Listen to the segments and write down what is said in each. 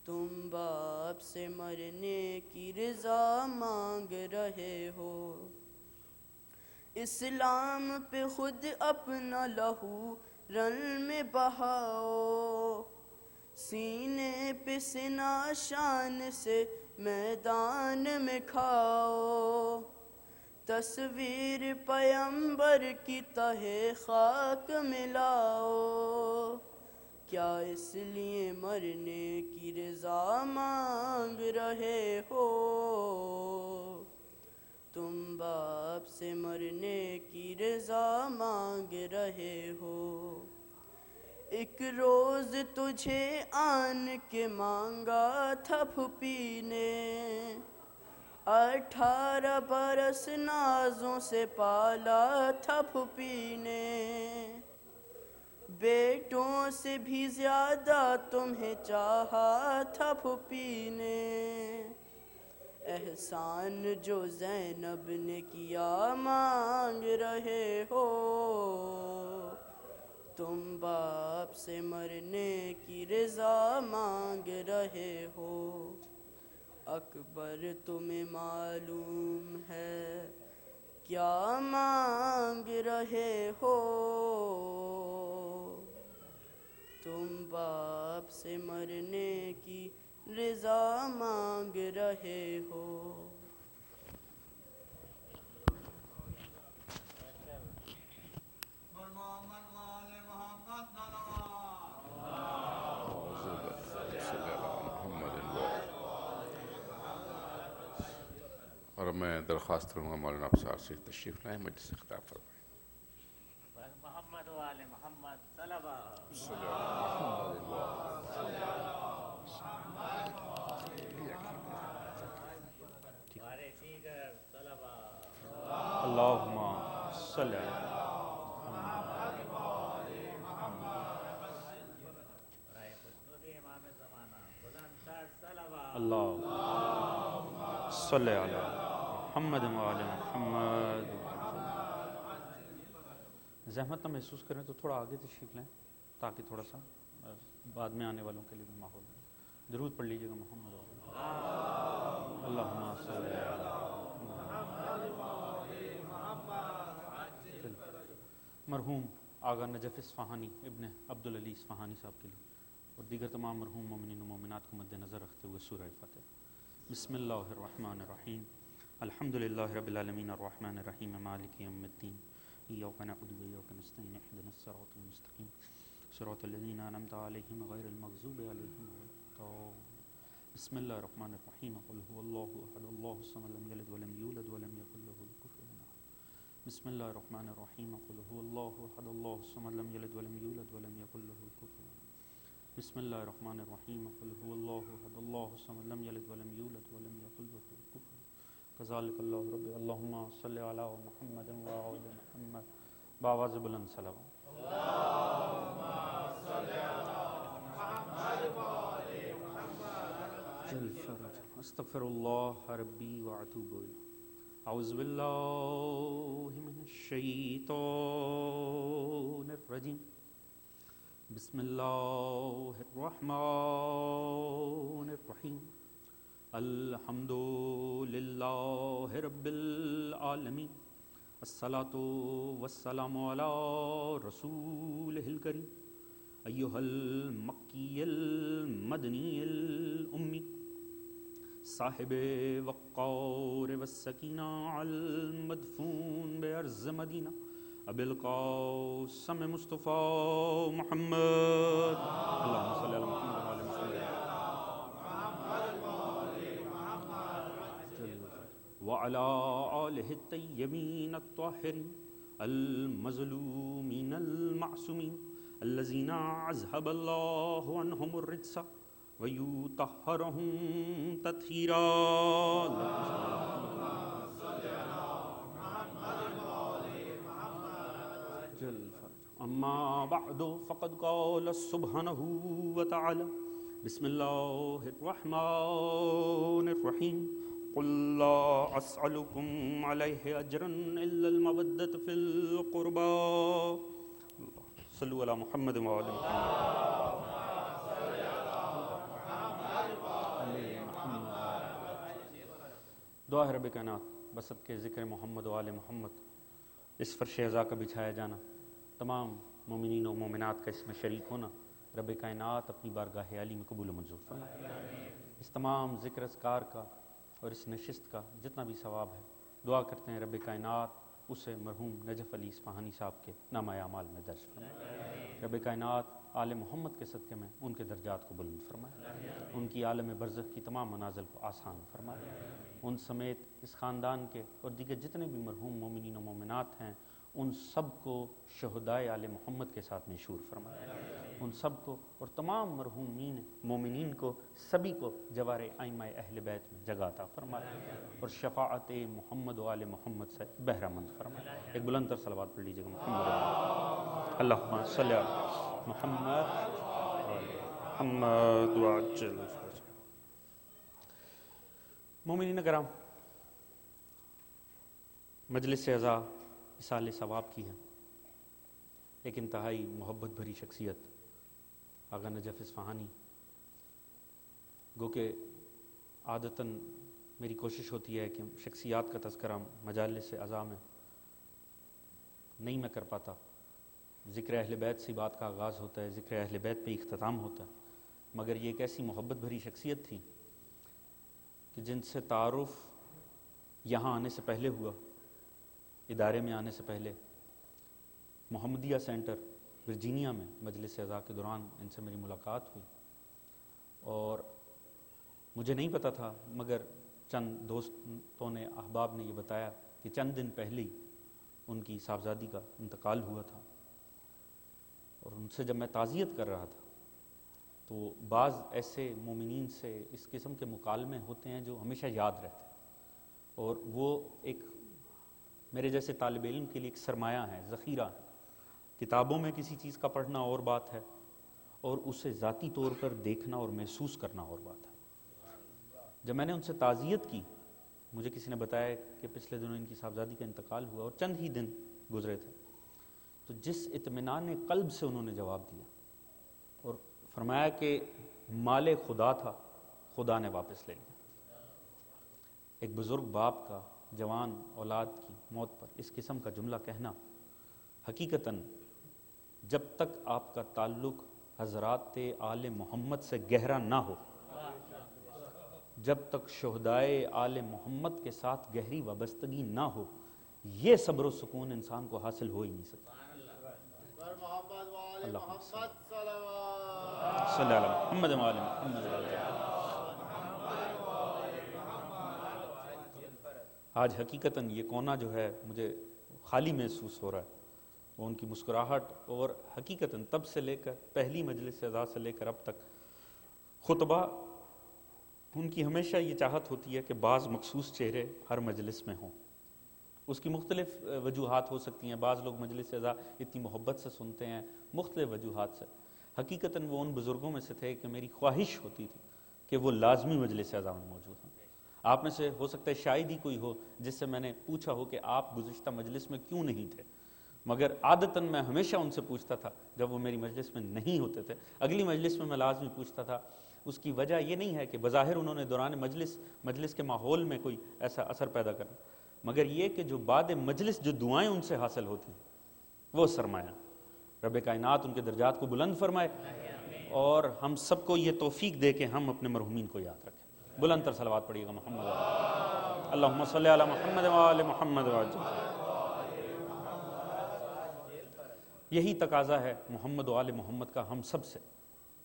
تم باپ سے مرنے کی رضا مانگ رہے ہو، اسلام پہ خود اپنا لہو رن میں بہاؤ، سینے پہ سنا شان سے میدان میں کھاؤ، تصویر پیمبر کی تہے خاک ملاؤ، کیا اس لیے مرنے کی رضا مانگ رہے ہو، تم باپ سے مرنے کی رضا مانگ رہے ہو، ایک روز تجھے آن کے مانگا تھا پھوپھی نے، 18 برس نازوں سے پالا تھا پھوپھی نے، بیٹوں سے بھی زیادہ تمہیں چاہا تھا پھوپھی نے، احسان جو زینب نے کیا مانگ رہے ہو، تم باپ سے مرنے کی رضا مانگ رہے ہو، اکبر تمہیں معلوم ہے کیا مانگ رہے ہو، تم باپ سے مرنے کی رضا مانگ رہے ہو۔ اور میں درخواست کروں گا مولانا افسار سے تشریف لائیں، مجلس سے خطاب فرمائیں۔ محمد و آل محمد صلوات ہمارے دیگر طلبا اللہم صلی علی رائے خسنود امام زمانہ بلند تر صلوات اللہم صلی علی محمد و آل محمد۔ زحمت نہ محسوس کریں تو تھوڑا آگے تشریف لیں تاکہ تھوڑا سا بعد میں آنے والوں کے لیے بھی ماحول ہے۔ درود پڑھ لیجیے گا محمد و آل محمد۔ اللہم صلی علی مرحوم آغا نجف اصفہانی ابن عبدالعلی اصفہانی صاحب کے لیے اور دیگر تمام مرحوم مومنین و مومنات کو مد نظر رکھتے ہوئے سورہ فاتحہ۔ بسم اللہ الرحمن الرحیم، الحمدللہ رب العالمین الرحمن الرحیم مالک یوم الدین، ایاک نعبد و ایاک نستعین اہدنا الصراط المستقیم صراط الذین انعمت علیہم غیر المغضوب علیہم ولا الضالین۔ بسم اللہ الرحمن الرحیم، قل هو اللہ احد اللہ الصمد لم یلد ولم یولد ولم یکن له کفوا احد۔ بسم اللہ الرحمن الرحیم، قل هو اللہ احد اللہ الصمد لم یلد ولم یولد ولم یکن له کفوا احد۔ بسم اللہ الرحمن الرحیم، قل هو اللہ احد اللہ الصمد لم یلد ولم یولد ولم یکن له کفوا احد۔ کذالک اللہ رب، اللہم صلی علی محمد و آل محمد بآواز بلند صلوات۔ اللہم صلی علی محمد و آل محمد جل فرج۔ استغفر اللہ ربی واتوب الیہ۔ اعوذ باللہ من الشیطان الرجیم، بسم اللہ الرحمن الرحیم، الحمد للہ رب العالمین، الصلاۃ والسلام علی رسولہ الکریم، ایہا المکی المدنی الامی، صاحب وقار والسکینہ المدفون بارض مدینہ، ابی القاسم مصطفیٰ محمد، اللہم صلی علی محمد وعلی محمد وعلی آلہ الطیبین الطاہرین المظلومین المعصومین الذین اذھب اللہ عنہم الرجس ویطہرہم تطہیرا۔ اما بعد فقد قال سبحانہ وتعالی، بسم اللہ الرحمن الرحیم، قل لا اسألکم علیہ اجرا الا المودۃ فی القربى، صلوا علی محمد وآل محمد۔ دعا ہے رب کائنات بسط کے ذکر محمد و آل محمد اس فرش عزا کا بچھایا جانا، تمام مومنین و مومنات کا اس میں شریک ہونا رب کائنات اپنی بارگاہ عالی میں قبول و منظور فرمائے۔ اس تمام ذکر اذکار کا اور اس نشست کا جتنا بھی ثواب ہے دعا کرتے ہیں رب کائنات اسے مرحوم نجف علی اصفہانی صاحب کے نامہ اعمال میں درج فرمائے۔ رب کائنات آل محمد کے صدقے میں ان کے درجات کو بلند فرمائے، ان کی عالم برزخ کی تمام منازل کو آسان فرمائے، ان سمیت اس خاندان کے اور دیگر جتنے بھی مرحوم مومنین و مومنات ہیں ان سب کو شہدائے آل محمد کے ساتھ مشہور فرمائے، ان سب کو اور تمام مرحومین مومنین کو سبھی کو جوار ائمہ اہل بیت میں جگہ عطا فرمائے اور شفاعت محمد و آل محمد سے بہرہ مند فرمائے۔ ایک بلند تر صلوات پڑھ لیجیے گا محمد اللہم صلی علی محمد محمد وعجل فرجہ۔ مومنین کرام، مجلس اعزا اصال ثواب کی ہے، ایک انتہائی محبت بھری شخصیت آغا نجف اصفہانی، گو کہ عادتاً میری کوشش ہوتی ہے کہ شخصیات کا تذکرہ مجالس اعزا میں نہیں میں کر پاتا، ذکر اہل بیت سے بات کا آغاز ہوتا ہے، ذکر اہل بیت پہ اختتام ہوتا ہے، مگر یہ ایک ایسی محبت بھری شخصیت تھی کہ جن سے تعارف یہاں آنے سے پہلے ہوا، ادارے میں آنے سے پہلے محمدیہ سینٹر ورجینیا میں مجلس اعزا کے دوران ان سے میری ملاقات ہوئی، اور مجھے نہیں پتہ تھا مگر چند دوستوں نے احباب نے یہ بتایا کہ چند دن پہلے ہی ان کی صاحبزادی کا انتقال ہوا تھا، اور ان سے جب میں تعزیت کر رہا تھا تو بعض ایسے مومنین سے اس قسم کے مکالمے ہوتے ہیں جو ہمیشہ یاد رہتے ہیں، اور وہ ایک میرے جیسے طالب علم کے لیے ایک سرمایہ ہے، ذخیرہ ہے۔ کتابوں میں کسی چیز کا پڑھنا اور بات ہے، اور اسے ذاتی طور پر دیکھنا اور محسوس کرنا اور بات ہے۔ جب میں نے ان سے تعزیت کی، مجھے کسی نے بتایا کہ پچھلے دنوں ان کی صاحبزادی کا انتقال ہوا اور چند ہی دن گزرے تھے، تو جس اطمینان قلب سے انہوں نے جواب دیا اور فرمایا کہ مال خدا تھا، خدا نے واپس لے لیا۔ ایک بزرگ باپ کا جوان اولاد کی موت پر اس قسم کا جملہ کہنا، حقیقتاً جب تک آپ کا تعلق حضرات آل محمد سے گہرا نہ ہو، جب تک شہدائے آل محمد کے ساتھ گہری وابستگی نہ ہو، یہ صبر و سکون انسان کو حاصل ہو ہی نہیں سکتا۔ اللہم صلی علی محمد و آل محمد۔ آج حقیقتاً یہ کونا جو ہے مجھے خالی محسوس ہو رہا ہے، وہ ان کی مسکراہٹ، اور حقیقتاً تب سے لے کر پہلی مجلس اعزا سے لے کر اب تک خطبہ، ان کی ہمیشہ یہ چاہت ہوتی ہے کہ بعض مخصوص چہرے ہر مجلس میں ہوں۔ اس کی مختلف وجوہات ہو سکتی ہیں، بعض لوگ مجلس اعزا اتنی محبت سے سنتے ہیں مختلف وجوہات سے، حقیقتاً وہ ان بزرگوں میں سے تھے کہ میری خواہش ہوتی تھی کہ وہ لازمی مجلس اعزا میں موجود ہوں۔ آپ میں سے ہو سکتا ہے شاید ہی کوئی ہو جس سے میں نے پوچھا ہو کہ آپ گزشتہ مجلس میں کیوں نہیں تھے، مگر عادتاً میں ہمیشہ ان سے پوچھتا تھا جب وہ میری مجلس میں نہیں ہوتے تھے، اگلی مجلس میں لازمی پوچھتا تھا۔ اس کی وجہ یہ نہیں ہے کہ بظاہر انہوں نے دوران مجلس کے ماحول میں کوئی ایسا اثر پیدا کرنا، مگر یہ کہ جو بعد مجلس جو دعائیں ان سے حاصل ہوتی ہیں وہ سرمایہ۔ رب کائنات ان کے درجات کو بلند فرمائے اور ہم سب کو یہ توفیق دے کہ ہم اپنے مرحومین کو یاد رکھیں۔ بلند تر صلوات پڑھیے گا محمد اللہم صلی علی محمد و آل محمد وعجل۔ یہی تقاضا ہے محمد و آل محمد کا ہم سب سے،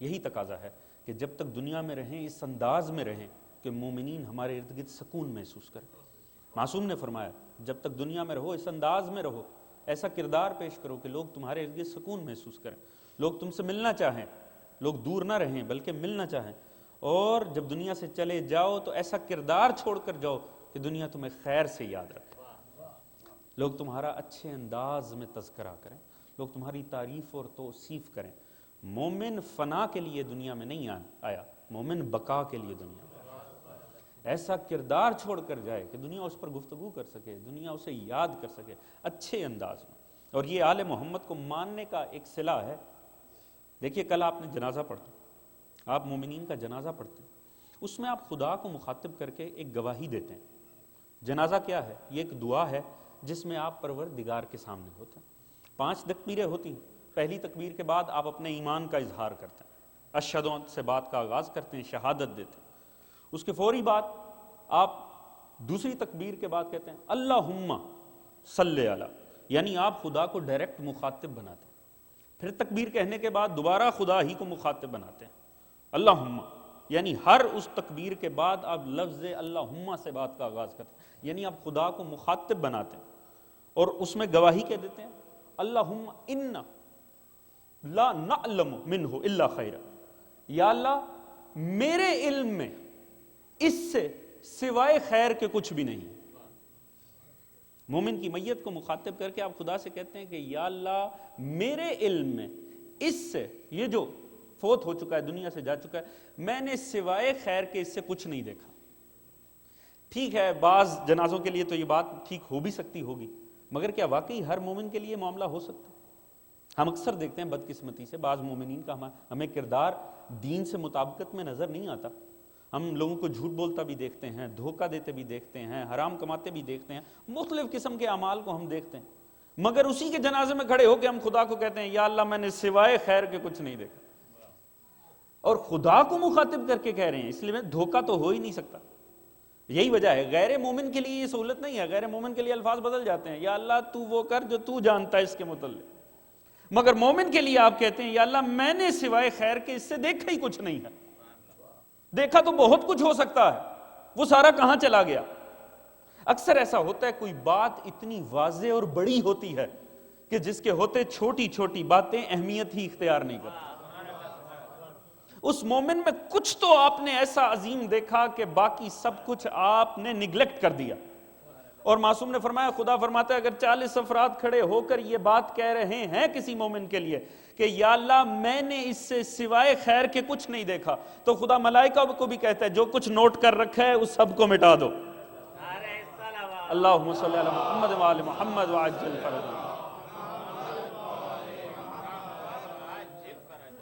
یہی تقاضا ہے کہ جب تک دنیا میں رہیں اس انداز میں رہیں کہ مومنین ہمارے ارد گرد سکون محسوس کریں۔ معصوم نے فرمایا جب تک دنیا میں رہو اس انداز میں رہو، ایسا کردار پیش کرو کہ لوگ تمہارے ارد گرد سکون محسوس کریں، لوگ تم سے ملنا چاہیں، لوگ دور نہ رہیں بلکہ ملنا چاہیں، اور جب دنیا سے چلے جاؤ تو ایسا کردار چھوڑ کر جاؤ کہ دنیا تمہیں خیر سے یاد رکھے، لوگ تمہارا اچھے انداز میں تذکرہ کریں، لوگ تمہاری تعریف اور توصیف کریں۔ مومن فنا کے لیے دنیا میں نہیں آیا، مومن بقا کے لیے دنیا میں آیا۔ ایسا کردار چھوڑ کر جائے کہ دنیا اس پر گفتگو کر سکے، دنیا اسے یاد کر سکے اچھے انداز میں، اور یہ آل محمد کو ماننے کا ایک صلہ ہے۔ دیکھیے کل آپ نے جنازہ پڑھا، آپ مومنین کا جنازہ پڑھتے ہیں، اس میں آپ خدا کو مخاطب کر کے ایک گواہی دیتے ہیں، جنازہ کیا ہے؟ یہ ایک دعا ہے جس میں آپ پروردگار کے سامنے ہوتے ہیں۔ 5 تکبیریں ہوتی ہیں۔ پہلی تکبیر کے بعد آپ اپنے ایمان کا اظہار کرتے ہیں، اشہد سے بات کا آغاز کرتے ہیں، شہادت دیتے ہیں۔ اس کے فوری بعد آپ دوسری تکبیر کے بعد کہتے ہیں اللہم صلی علی، یعنی آپ خدا کو ڈائریکٹ مخاطب بناتے ہیں۔ پھر تکبیر کہنے کے بعد دوبارہ خدا ہی کو مخاطب بناتے ہیں، اللہم، یعنی ہر اس تکبیر کے بعد آپ لفظ اللہم سے بات کا آغاز کرتے ہیں، یعنی آپ خدا کو مخاطب بناتے ہیں اور اس میں گواہی کہہ دیتے ہیں اللہم انا لا نعلم منہ الا خیرا، یا اللہ میرے علم میں اس سے سوائے خیر کے کچھ بھی نہیں۔ مومن کی میت کو مخاطب کر کے آپ خدا سے کہتے ہیں کہ یا اللہ میرے علم میں اس سے، یہ جو فوت ہو چکا ہے، دنیا سے جا چکا ہے، میں نے سوائے خیر کے اس سے کچھ نہیں دیکھا۔ ٹھیک ہے، بعض جنازوں کے لیے تو یہ بات ٹھیک ہو بھی سکتی ہوگی، مگر کیا واقعی ہر مومن کے لیے معاملہ ہو سکتا ہے؟ ہم اکثر دیکھتے ہیں بدقسمتی سے بعض مومنین کا ہمیں کردار دین سے مطابقت میں نظر نہیں آتا۔ ہم لوگوں کو جھوٹ بولتا بھی دیکھتے ہیں، دھوکہ دیتے بھی دیکھتے ہیں، حرام کماتے بھی دیکھتے ہیں، مختلف قسم کے اعمال کو ہم دیکھتے ہیں، مگر اسی کے جنازے میں کھڑے ہو کے ہم خدا کو کہتے ہیں یا اللہ میں نے سوائے خیر کے کچھ نہیں دیکھا، اور خدا کو مخاطب کر کے کہہ رہے ہیں، اس لیے میں دھوکہ تو ہو ہی نہیں سکتا۔ یہی وجہ ہے، غیر مومن کے لیے یہ سہولت نہیں ہے، غیر مومن کے لیے الفاظ بدل جاتے ہیں، یا اللہ تو وہ کر جو تو جانتا ہے اس کے متعلق، مگر مومن کے لیے آپ کہتے ہیں یا اللہ میں نے سوائے خیر کے اس سے دیکھا ہی کچھ نہیں ہے۔ دیکھا تو بہت کچھ ہو سکتا ہے، وہ سارا کہاں چلا گیا؟ اکثر ایسا ہوتا ہے کوئی بات اتنی واضح اور بڑی ہوتی ہے کہ جس کے ہوتے چھوٹی چھوٹی باتیں اہمیت ہی اختیار نہیں کرتی۔ اس مومن میں کچھ تو آپ نے ایسا عظیم دیکھا کہ باقی سب کچھ آپ نے نگلیکٹ کر دیا، اور معصوم نے فرمایا، خدا فرماتا ہے اگر 40 افراد کھڑے ہو کر یہ بات کہہ رہے ہیں کسی مومن کے لیے کہ یا اللہ میں نے اس سے سوائے خیر کے کچھ نہیں دیکھا، تو خدا ملائکہ کو بھی کہتا ہے جو کچھ نوٹ کر رکھا ہے اس سب کو مٹا دو۔ اللہم صلی علی محمد وآل محمد وعجل فرجہ،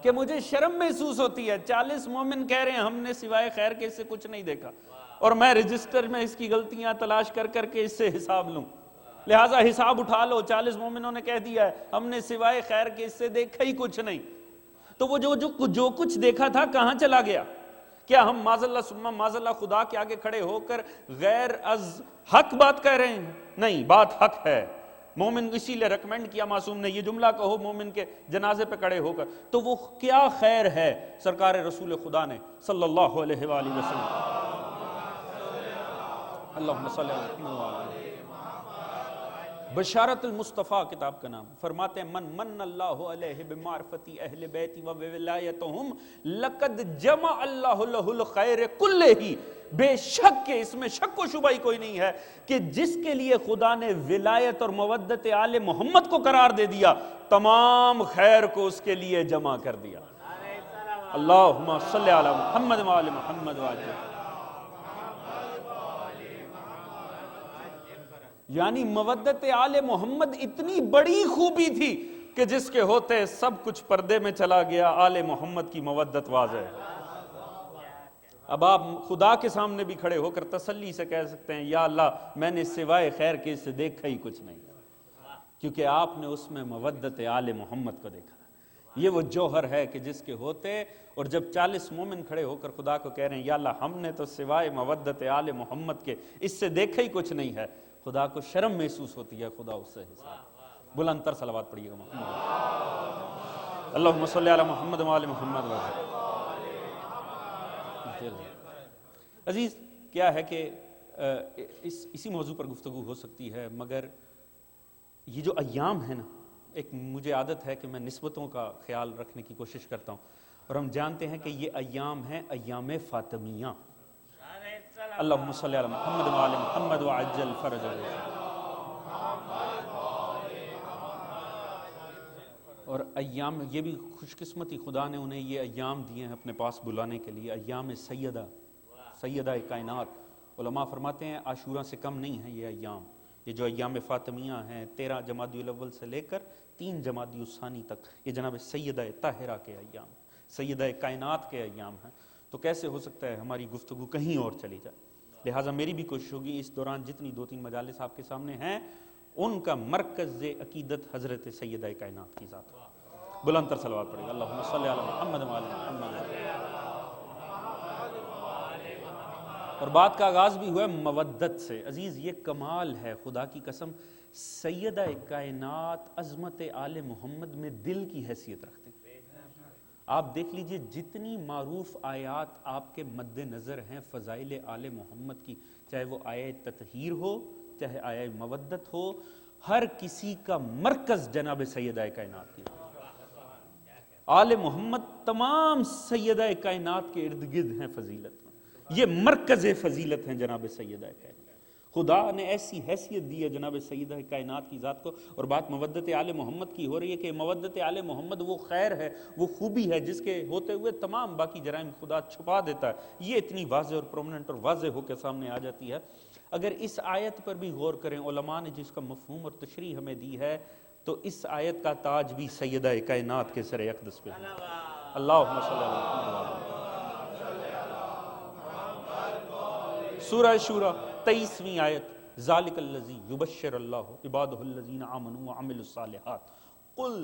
کہ مجھے شرم محسوس ہوتی ہے، 40 مومن کہہ رہے ہیں ہم نے سوائے خیر کے اس سے کچھ نہیں دیکھا، اور میں رجسٹر میں اس کی غلطیاں تلاش کر کر کے اس سے حساب لوں، لہٰذا حساب اٹھا لو، 40 مومنوں نے کہہ دیا ہے ہم نے سوائے خیر کے اس سے دیکھا ہی کچھ نہیں، تو وہ جو کچھ دیکھا تھا کہاں چلا گیا؟ کیا ہم معاذ اللہ ثم معاذ اللہ خدا کے آگے کھڑے ہو کر غیر از حق بات کہہ رہے ہیں؟ نہیں، بات حق ہے۔ مومن اسی لیے ریکمینڈ کیا معصوم نے یہ جملہ کہو مومن کے جنازے پہ کھڑے ہو کر، تو وہ کیا خیر ہے سرکار رسول خدا نے صلی اللہ علیہ وآلہ وسلم، اللہم صلی اللہ علیہ وسلم، بشارت المصطفیٰ کتاب کا نام، فرماتے ہیں من من اللہ علیہ بمعرفت اہل بیت و ولایتہم لقد جمع اللہ لہ الخیر کلہ، بے شک کہ اس میں شک و شبہ ہی کوئی نہیں ہے کہ جس کے لیے خدا نے ولایت اور مودت آل محمد کو قرار دے دیا، تمام خیر کو اس کے لیے جمع کر دیا۔ اللہم صلی علی محمد وآل محمد وآل، یعنی مودت آل محمد اتنی بڑی خوبی تھی کہ جس کے ہوتے سب کچھ پردے میں چلا گیا، آل محمد کی مودت واضح ہے۔ اب آپ خدا کے سامنے بھی کھڑے ہو کر تسلی سے کہہ سکتے ہیں یا اللہ میں نے سوائے خیر کے اس سے دیکھا ہی کچھ نہیں، کیونکہ آپ نے اس میں مودت آل محمد کو دیکھا۔ یہ وہ جوہر ہے کہ جس کے ہوتے، اور جب 40 مومن کھڑے ہو کر خدا کو کہہ رہے ہیں یا اللہ ہم نے تو سوائے مودت آل محمد کے اس سے دیکھا ہی کچھ نہیں ہے، خدا کو شرم محسوس ہوتی ہے، خدا اس سے حساب۔ بلند تر صلوات پڑھیے گا محمد، اللہم صلی علی محمد وآل محمد وآل۔ عزیز، کیا ہے کہ اسی موضوع پر گفتگو ہو سکتی ہے، مگر یہ جو ایام ہے نا، ایک مجھے عادت ہے کہ میں نسبتوں کا خیال رکھنے کی کوشش کرتا ہوں، اور ہم جانتے ہیں کہ یہ ایام ہیں ایام فاطمیہ، اللہم صلی علی محمد وآل محمد وعجل فرجہ، اور ایام یہ بھی خوش قسمتی خدا نے انہیں یہ ایام دیے ہیں اپنے پاس بلانے کے لیے، ایام سیدہ کائنات۔ علماء فرماتے ہیں عاشوراں سے کم نہیں ہیں یہ ایام، یہ جو ایام فاطمیہ ہیں 13 جمادی الاول سے لے کر 3 جمادی الثانی تک، یہ جناب سیدہ طاہرہ کے ایام، سیدہ کائنات کے ایام ہیں، تو کیسے ہو سکتا ہے ہماری گفتگو کہیں اور چلی جائے؟ لہٰذا میری بھی کوشش ہوگی اس دوران جتنی 2-3 مجالس آپ کے سامنے ہیں ان کا مرکز عقیدت حضرت سیدہ کائنات کی ذات ہو۔ بلند تر صلوات پڑھے گا، اللہم صلی علی محمد و علی محمد۔ اور بات کا آغاز بھی ہوا ہے مودت سے۔ عزیز یہ کمال ہے، خدا کی قسم سیدہ کائنات عظمت آل محمد میں دل کی حیثیت رکھتے ہیں۔ آپ دیکھ لیجئے جتنی معروف آیات آپ کے مد نظر ہیں فضائل آل محمد کی، چاہے وہ آیہ تطہیر ہو چاہے آیہ مودت ہو، ہر کسی کا مرکز جناب سیدہ کائنات کی۔ آل محمد تمام سیدہ کائنات کے ارد گرد ہیں فضیلت میں، یہ مرکز فضیلت ہیں جناب سیدہ کائنات۔ خدا نے ایسی حیثیت دی ہے جناب سیدہ کائنات کی ذات کو۔ اور بات مودت آل محمد کی ہو رہی ہے کہ مودت آل محمد وہ خیر ہے، وہ خوبی ہے جس کے ہوتے ہوئے تمام باقی جرائم خدا چھپا دیتا ہے۔ یہ اتنی واضح اور پرومننٹ اور واضح ہو کے سامنے آ جاتی ہے۔ اگر اس آیت پر بھی غور کریں، علماء نے جس کا مفہوم اور تشریح ہمیں دی ہے، تو اس آیت کا تاج بھی سیدہ کائنات کے سر اقدس پہ ہے۔ اللہم صلی اللہ علیہ وسلم۔ سورہ شورى 23ویں آیت، ذالک الذی یبشر اللہ عبادہ الذین آمنوا وعملوا الصالحات قل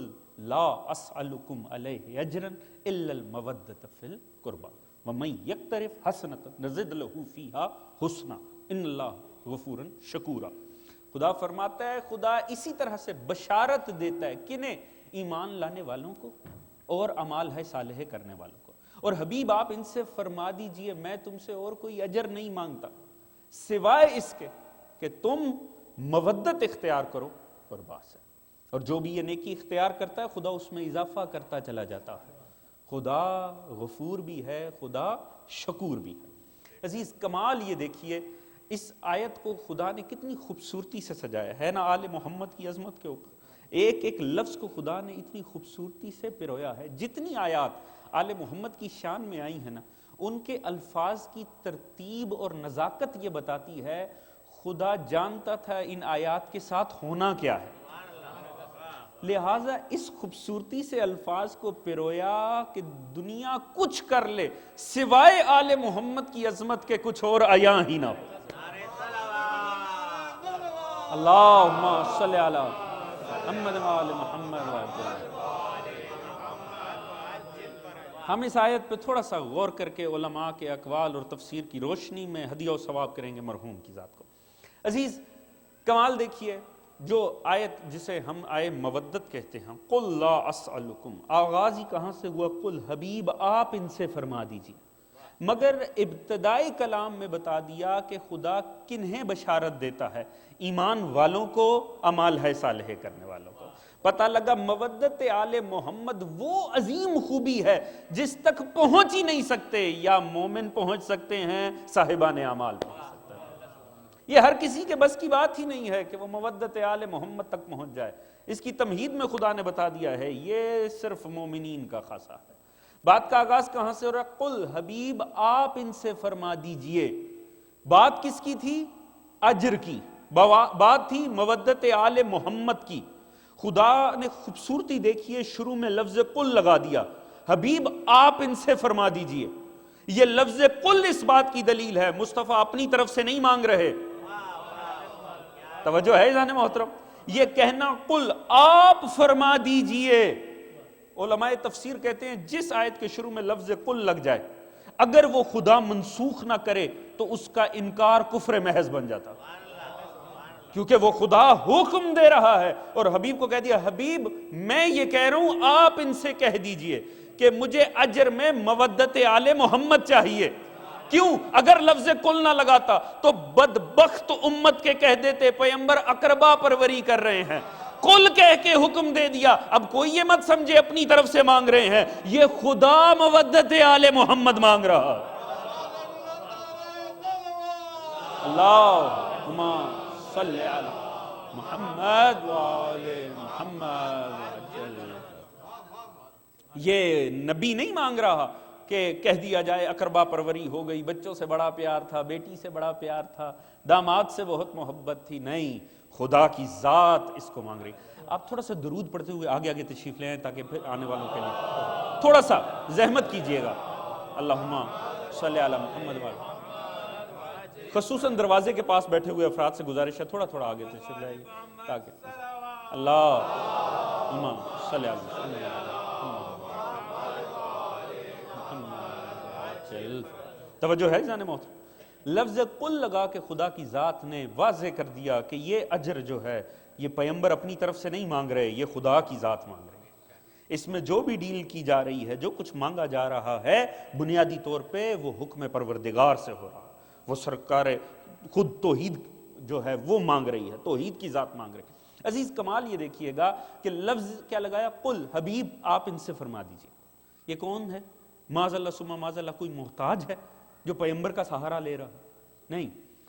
لا اسألکم علیہ اجرا الا المودۃ فی القربى ومن یقترف حسنۃ نزد لہ فیہا حسنا ان اللہ غفور شکورا۔ خدا فرماتا ہے خدا اسی طرح سے بشارت دیتا ہے کنہیں؟ ایمان لانے والوں کو اور اعمال ہے صالح کرنے والوں کو۔ اور حبیب آپ ان سے فرما دیجئے میں تم سے اور کوئی اجر نہیں مانگتا سوائے اس کے کہ تم مودت اختیار کرو اور بس ہے۔ اور جو بھی یہ نیکی اختیار کرتا ہے خدا اس میں اضافہ کرتا چلا جاتا ہے۔ خدا غفور بھی ہے، خدا شکور بھی ہے۔ عزیز کمال یہ دیکھیے اس آیت کو خدا نے کتنی خوبصورتی سے سجایا ہے نا آل محمد کی عظمت کے اوپر۔ ایک ایک لفظ کو خدا نے اتنی خوبصورتی سے پرویا ہے۔ جتنی آیات آل محمد کی شان میں آئی ہیں نا، ان کے الفاظ کی ترتیب اور نزاکت یہ بتاتی ہے خدا جانتا تھا ان آیات کے ساتھ ہونا کیا ہے، لہٰذا اس خوبصورتی سے الفاظ کو پرویا کہ دنیا کچھ کر لے سوائے آل محمد کی عظمت کے کچھ اور عیاں ہی نہ ہو۔ اللہم صلی علی محمد و آل محمد وسلم۔ ہم اس آیت پہ تھوڑا سا غور کر کے علماء کے اقوال اور تفسیر کی روشنی میں ہدیہ و ثواب کریں گے مرحوم کی ذات کو۔ عزیز کمال دیکھیے جو آیت جسے ہم آیے مودت کہتے ہیں، قل لا اسألکم، آغاز ہی کہاں سے ہوا؟ قل حبیب آپ ان سے فرما دیجیے، مگر ابتدائی کلام میں بتا دیا کہ خدا کنہیں بشارت دیتا ہے؟ ایمان والوں کو، اعمال ہے صالح کرنے والوں کو۔ پتہ لگا مودت آل محمد وہ عظیم خوبی ہے جس تک پہنچ ہی نہیں سکتے، یا مومن پہنچ سکتے ہیں، صاحبان اعمال پہنچ سکتے ہیں۔ یہ ہر کسی کے بس کی بات ہی نہیں ہے کہ وہ مودت آل محمد تک پہنچ جائے۔ اس کی تمہید میں خدا نے بتا دیا ہے یہ صرف مومنین کا خاصہ ہے۔ بات کا آغاز کہاں سے ہو رہا ہے؟ قل حبیب آپ ان سے فرما دیجئے۔ بات کس کی تھی؟ اجر کی بات تھی، مودت آل محمد کی۔ خدا نے خوبصورتی دیکھیے، شروع میں لفظ قل لگا دیا، حبیب آپ ان سے فرما دیجئے۔ یہ لفظ قل اس بات کی دلیل ہے مصطفیٰ اپنی طرف سے نہیں مانگ رہے۔ توجہ ہے ذہن محترم؟ یہ کہنا قل آپ فرما دیجئے، علماء تفسیر کہتے ہیں جس آیت کے شروع میں لفظ قل لگ جائے اگر وہ خدا منسوخ نہ کرے تو اس کا انکار کفر محض بن جاتا، کیونکہ وہ خدا حکم دے رہا ہے اور حبیب کو کہہ دیا حبیب میں یہ کہہ رہا ہوں آپ ان سے کہہ دیجئے کہ مجھے اجر میں مودت آل محمد چاہیے۔ کیوں؟ اگر لفظ قل نہ لگاتا تو بدبخت امت کے کہہ دیتے پیغمبر اقربا پروری کر رہے ہیں، قل کہہ کے حکم دے دیا۔ اب کوئی یہ مت سمجھے اپنی طرف سے مانگ رہے ہیں، یہ خدا مودت آل محمد مانگ رہا۔ اللہم صلی علی محمد وآل محمد۔ یہ نبی نہیں مانگ رہا کہ کہہ دیا جائے اقربا پروری ہو گئی، بچوں سے بڑا پیار تھا، بیٹی سے بڑا پیار تھا، داماد سے بہت محبت تھی، نہیں، خدا کی ذات اس کو مانگ رہی۔ آپ تھوڑا سا درود پڑھتے ہوئے آگے آگے تشریف لے آئیں تاکہ پھر آنے والوں کے لیے تھوڑا سا زحمت کیجئے گا۔ اللہم صلی علی محمد وآل خصوصاً دروازے کے پاس بیٹھے ہوئے افراد سے گزارش ہے تھوڑا تھوڑا آگے تشریف لائیے تاکہ اللہ صلی توجہ ہے جانے موت. لفظ قل لگا کے خدا کی ذات نے واضح کر دیا کہ یہ اجر جو ہے یہ پیغمبر اپنی طرف سے نہیں مانگ رہے، یہ خدا کی ذات مانگ رہے ہیں. اس میں جو بھی ڈیل کی جا رہی ہے، جو کچھ مانگا جا رہا ہے، بنیادی طور پہ وہ حکم پروردگار سے ہو رہا ہے. وہ سرکار خود توحید جو ہے وہ مانگ رہی ہے، توحید کی ذات مانگ رہی ہے. عزیز کمال یہ دیکھیے گا کہ لفظ کیا لگایا؟ قل، حبیب آپ ان سے فرما دیجئے. یہ کون ہے؟ معاذ اللہ ثم معاذ اللہ کوئی محتاج ہے جو پیغمبر کا سہارا لے رہا ہے؟ نہیں،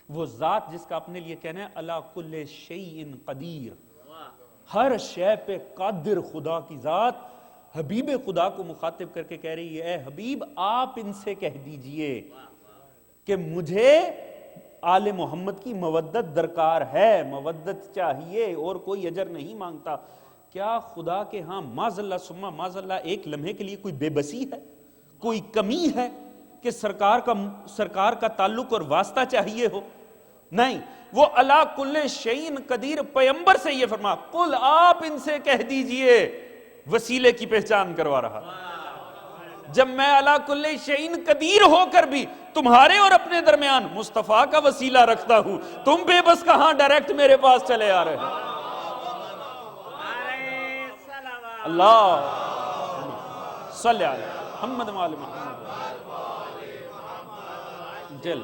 وہ ذات جس کا اپنے لیے کہنا ہے الا کل شیء قدیر، ہر شے پہ قادر خدا کی ذات حبیب خدا کو مخاطب کر کے کہہ رہی ہے اے حبیب آپ ان سے کہہ دیجئے کہ مجھے آل محمد کی مودت درکار ہے، مودت چاہیے اور کوئی اجر نہیں مانگتا. کیا خدا کے ہاں معاذ اللہ ثم معاذ اللہ ایک لمحے کے لیے کوئی بے بسی ہے، کوئی کمی ہے کہ سرکار کا تعلق اور واسطہ چاہیے ہو؟ نہیں، وہ الا کل شیء قدیر پیغمبر سے یہ فرما قل آپ ان سے کہہ دیجئے، وسیلے کی پہچان کروا رہا. جب میں الا کل شیء قدیر ہو کر بھی تمہارے اور اپنے درمیان مصطفیٰ کا وسیلہ رکھتا ہوں، تم بے بس کہاں ڈائریکٹ میرے پاس چلے آ رہے ہیں. اللہ صلی علی محمد وعلی محمد. جل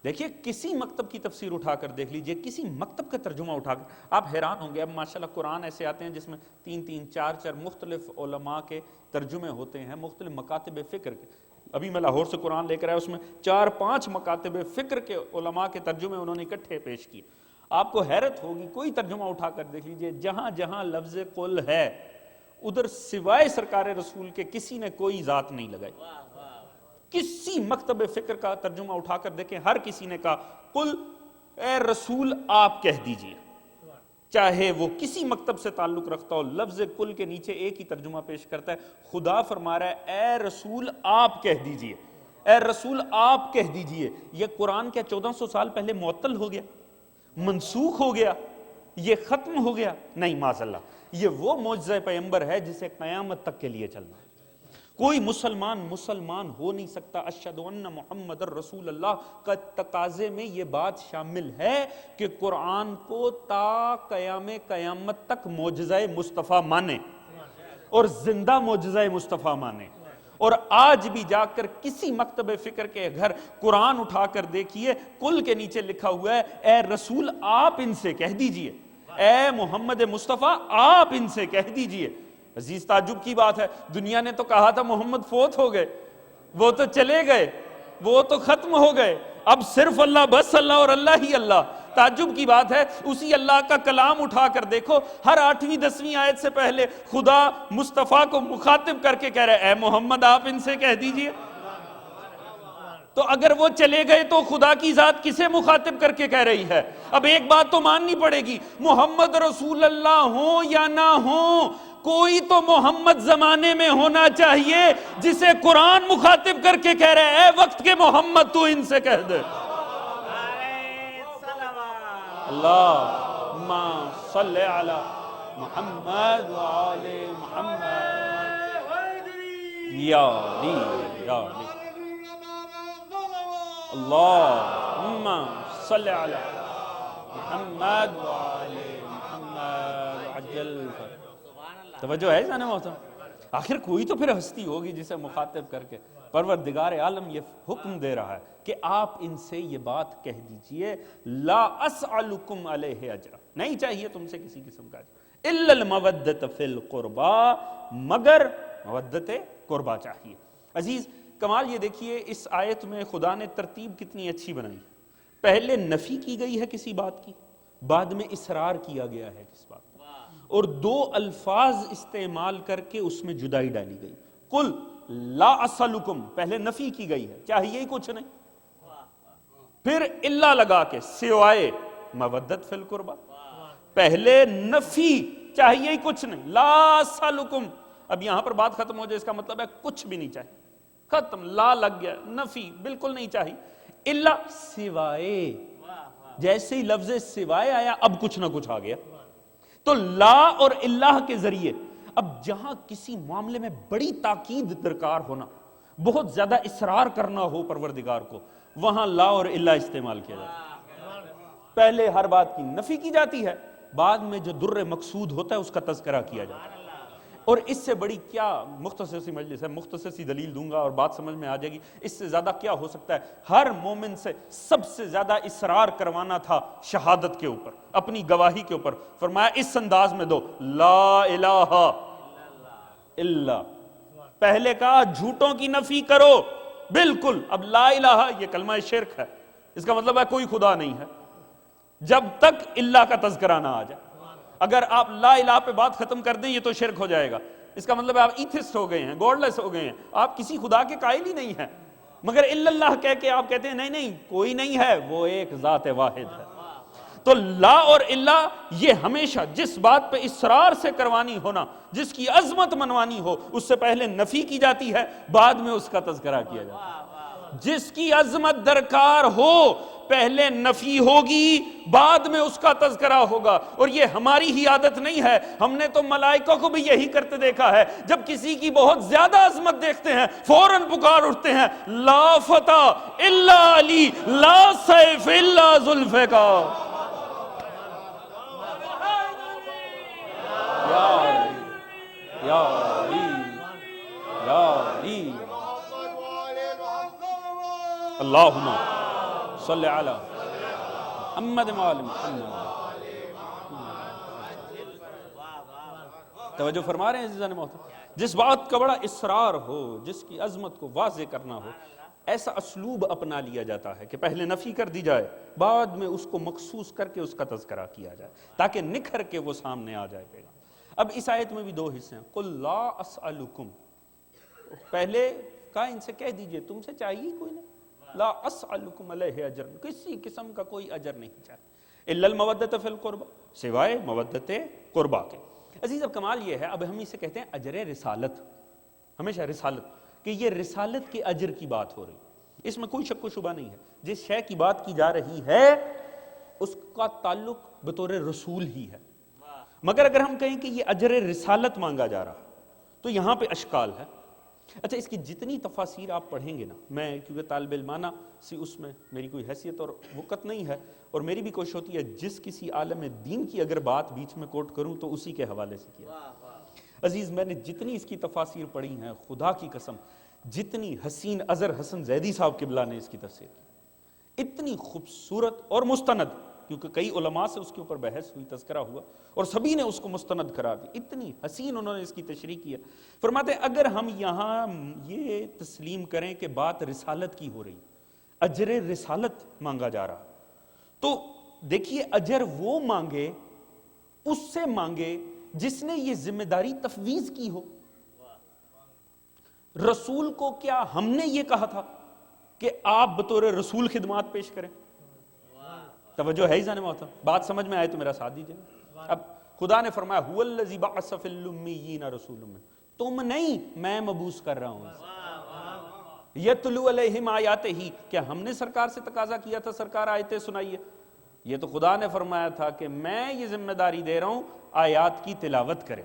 دیکھیے کسی مکتب کی تفسیر اٹھا کر دیکھ لیجئے، کسی مکتب کا ترجمہ اٹھا کر آپ حیران ہوں گے. اب ماشاءاللہ قرآن ایسے آتے ہیں جس میں 3 4 مختلف علماء کے ترجمے ہوتے ہیں، مختلف مکاتب فکر کے. ابھی میں لاہور سے قرآن لے کر آیا، اس میں 4 5 مکاتب فکر کے علماء کے ترجمے انہوں نے اکٹھے پیش کیے. آپ کو حیرت ہوگی، کوئی ترجمہ اٹھا کر دیکھ لیجئے، جہاں جہاں لفظ قل ہے ادھر سوائے سرکار رسول کے کسی نے کوئی ذات نہیں لگائی. کسی مکتب فکر کا ترجمہ اٹھا کر دیکھیں، ہر کسی نے کہا قل اے رسول آپ کہہ دیجئے. چاہے وہ کسی مکتب سے تعلق رکھتا ہو، لفظ قل کے نیچے ایک ہی ترجمہ پیش کرتا ہے. خدا فرما رہا ہے اے رسول آپ کہہ دیجئے، اے رسول آپ کہہ دیجئے. یہ قرآن کیا 1400 سال پہلے معطل ہو گیا، منسوخ ہو گیا، یہ ختم ہو گیا؟ نہیں معاذ اللہ، یہ وہ معجزہ پیغمبر ہے جسے قیامت تک کے لیے چلنا ہے. کوئی مسلمان ہو نہیں سکتا اشہد ان محمد رسول اللہ کا تقاضے میں یہ بات شامل ہے کہ قرآن کو تا قیامت تک معجزہ مصطفیٰ مانے اور زندہ معجزہ مصطفیٰ مانے. اور آج بھی جا کر کسی مکتب فکر کے گھر قرآن اٹھا کر دیکھیے، قل کے نیچے لکھا ہوا ہے اے رسول آپ ان سے کہہ دیجئے، اے محمد مصطفیٰ آپ ان سے کہہ دیجئے. عزیز تعجب کی بات ہے، دنیا نے تو کہا تھا محمد فوت ہو گئے، وہ تو چلے گئے، وہ تو ختم ہو گئے، اب صرف اللہ، بس اللہ اور اللہ ہی اللہ. تعجب کی بات ہے، اسی اللہ کا کلام اٹھا کر دیکھو، ہر 8ویں 10ویں آیت سے پہلے خدا مصطفیٰ کو مخاطب کر کے کہہ رہے اے محمد آپ ان سے کہہ دیجئے. تو اگر وہ چلے گئے تو خدا کی ذات کسے مخاطب کر کے کہہ رہی ہے؟ اب ایک بات تو ماننی پڑے گی، محمد رسول اللہ ہوں یا نہ ہوں، کوئی تو محمد زمانے میں ہونا چاہیے جسے قرآن مخاطب کر کے کہہ رہے اے وقت کے محمد تو ان سے کہہ دے. اللہم صلی علی محمد وآل محمد یا علی یا علی. اللہم صلی علی محمد وآل محمد عجل. توجہ ہے جانے محترم؟ آخر کوئی تو پھر ہستی ہوگی جسے مخاطب کر کے پروردگار عالم یہ حکم دے رہا ہے کہ آپ ان سے یہ بات کہہ دیجئے لا اسألکم علیہ اجرا، نہیں چاہیے تم سے کسی قسم کا اجر، الا المودۃ فی القربا، مگر مودت قربا چاہیے. عزیز کمال یہ دیکھیے اس آیت میں خدا نے ترتیب کتنی اچھی بنائی. پہلے نفی کی گئی ہے کسی بات کی، بعد میں اصرار کیا گیا ہے کس بات کا، اور 2 الفاظ استعمال کر کے اس میں جدائی ڈالی گئی. قل لا اسألکم پہلے نفی کی گئی ہے، چاہیے ہی کچھ نہیں، پھر الا لگا کے سوائے مودت فی القربا. پہلے نفی چاہیے ہی کچھ نہیں، لا اسألکم. اب یہاں پر بات ختم ہو جائے اس کا مطلب ہے کچھ بھی نہیں چاہیے، ختم، لا لگ گیا، نفی بالکل نہیں چاہیے. الا سوائے، جیسے ہی لفظ سوائے آیا اب کچھ نہ کچھ آ گیا. تو لا اور اللہ کے ذریعے اب جہاں کسی معاملے میں بڑی تاکید درکار ہونا، بہت زیادہ اصرار کرنا ہو پروردگار کو، وہاں لا اور اللہ استعمال کیا جاتا ہے. پہلے ہر بات کی نفی کی جاتی ہے، بعد میں جو در مقصود ہوتا ہے اس کا تذکرہ کیا جاتا ہے. اور اس سے بڑی کیا مختصر سی مجلس ہے، مختصر سی دلیل دوں گا اور بات سمجھ میں آ جائے گی. اس سے زیادہ کیا ہو سکتا ہے؟ ہر مومن سے سب سے زیادہ اصرار کروانا تھا شہادت کے اوپر، اپنی گواہی کے اوپر. فرمایا اس انداز میں دو، لا الہ الا. پہلے کہا جھوٹوں کی نفی کرو بالکل. اب لا الہ یہ کلمہ شرک ہے، اس کا مطلب ہے کوئی خدا نہیں ہے جب تک اللہ کا تذکرہ نہ آ جائے. اگر آپ لا الہ پہ بات ختم کر دیں یہ تو شرک ہو جائے گا. اس کا مطلب ہے آپ ایتھسٹ ہو گئے ہیں، گاڈ لیس ہو گئے ہیں، آپ کسی خدا کے قائل ہی نہیں ہیں. مگر الا اللہ کہہ کے آپ کہتے ہیں نہیں نہیں کوئی نہیں ہے، وہ ایک ذات واحد ہے. تو لا اور الا یہ ہمیشہ جس بات پہ اصرار سے کروانی ہونا، جس کی عظمت منوانی ہو، اس سے پہلے نفی کی جاتی ہے، بعد میں اس کا تذکرہ کیا جاتا ہے. جس کی عظمت درکار ہو پہلے نفی ہوگی، بعد میں اس کا تذکرہ ہوگا. اور یہ ہماری ہی عادت نہیں ہے، ہم نے تو ملائکہ کو بھی یہی کرتے دیکھا ہے. جب کسی کی بہت زیادہ عظمت دیکھتے ہیں فوراً پکار اٹھتے ہیں، لا فتح الا علی، لا سیف الا ذوالفقار. یا علی یا علی یا علی اللہم صلی علی محمد وعلی محمد. توجہ فرما رہے ہیں عزیزان محترم؟ جس بات کا بڑا اصرار ہو، جس کی عظمت کو واضح کرنا ہو، ایسا اسلوب اپنا لیا جاتا ہے کہ پہلے نفی کر دی جائے، بعد میں اس کو مخصوص کر کے اس کا تذکرہ کیا جائے تاکہ نکھر کے وہ سامنے آ جائے گا. اب اس آیت میں بھی دو حصے ہیں. قل لا اسألکم، پہلے کہا ان سے کہہ دیجئے تم سے چاہیے کوئی نہیں، لا اسألکم علیہ اجر، کسی قسم کا کوئی اجر نہیں چاہیے، الا المودۃ فی القربہ، سوائے مودت قربہ کے. عزیز اب کمال یہ ہے، اب ہم اسے کہتے ہیں اجر رسالت، ہمیشہ رسالت، کہ یہ رسالت کے اجر کی بات ہو رہی. اس میں کوئی شک و شبہ نہیں ہے، جس شے کی بات کی جا رہی ہے اس کا تعلق بطور رسول ہی ہے. مگر اگر ہم کہیں کہ یہ اجر رسالت مانگا جا رہا تو یہاں پہ اشکال ہے. اچھا اس کی جتنی تفاسیر آپ پڑھیں گے نا، میں کیونکہ طالب علمانہ سی اس میں میری کوئی حیثیت اور وقت نہیں ہے، اور میری بھی کوشش ہوتی ہے جس کسی عالم دین کی اگر بات بیچ میں کوٹ کروں تو اسی کے حوالے سے کیا. عزیز میں نے جتنی اس کی تفاسیر پڑھی ہیں، خدا کی قسم جتنی حسین اظہر حسن زیدی صاحب قبلہ نے اس کی تفسیر کی، اتنی خوبصورت اور مستند، کیونکہ کئی علماء سے اس کے اوپر بحث ہوئی، تذکرہ ہوا اور سبھی نے اس کو مستند قرار دی، اتنی حسین انہوں نے اس کی تشریح کی ہے. فرماتے ہیں اگر ہم یہاں یہ تسلیم کریں کہ بات رسالت کی ہو رہی، اجر رسالت مانگا جا رہا، تو دیکھیے اجر وہ مانگے، اس سے مانگے جس نے یہ ذمہ داری تفویض کی ہو. رسول کو کیا ہم نے یہ کہا تھا کہ آپ بطور رسول خدمات پیش کریں؟ توجہ ہے عزیزان محترم؟ بات سمجھ میں آئے تو میرا ساتھ دیجئے. اب خدا نے فرمایا هو الذی بعث فی الامیین رسولا منہم، تم نہیں، میں مبعوث کر رہا ہوں. یتلو علیہم آیاتہ، کیا ہم نے سرکار سے تقاضا کیا تھا سرکار آیتیں سنائیے؟ یہ تو خدا نے فرمایا تھا کہ میں یہ ذمہ داری دے رہا ہوں آیات کی تلاوت کریں.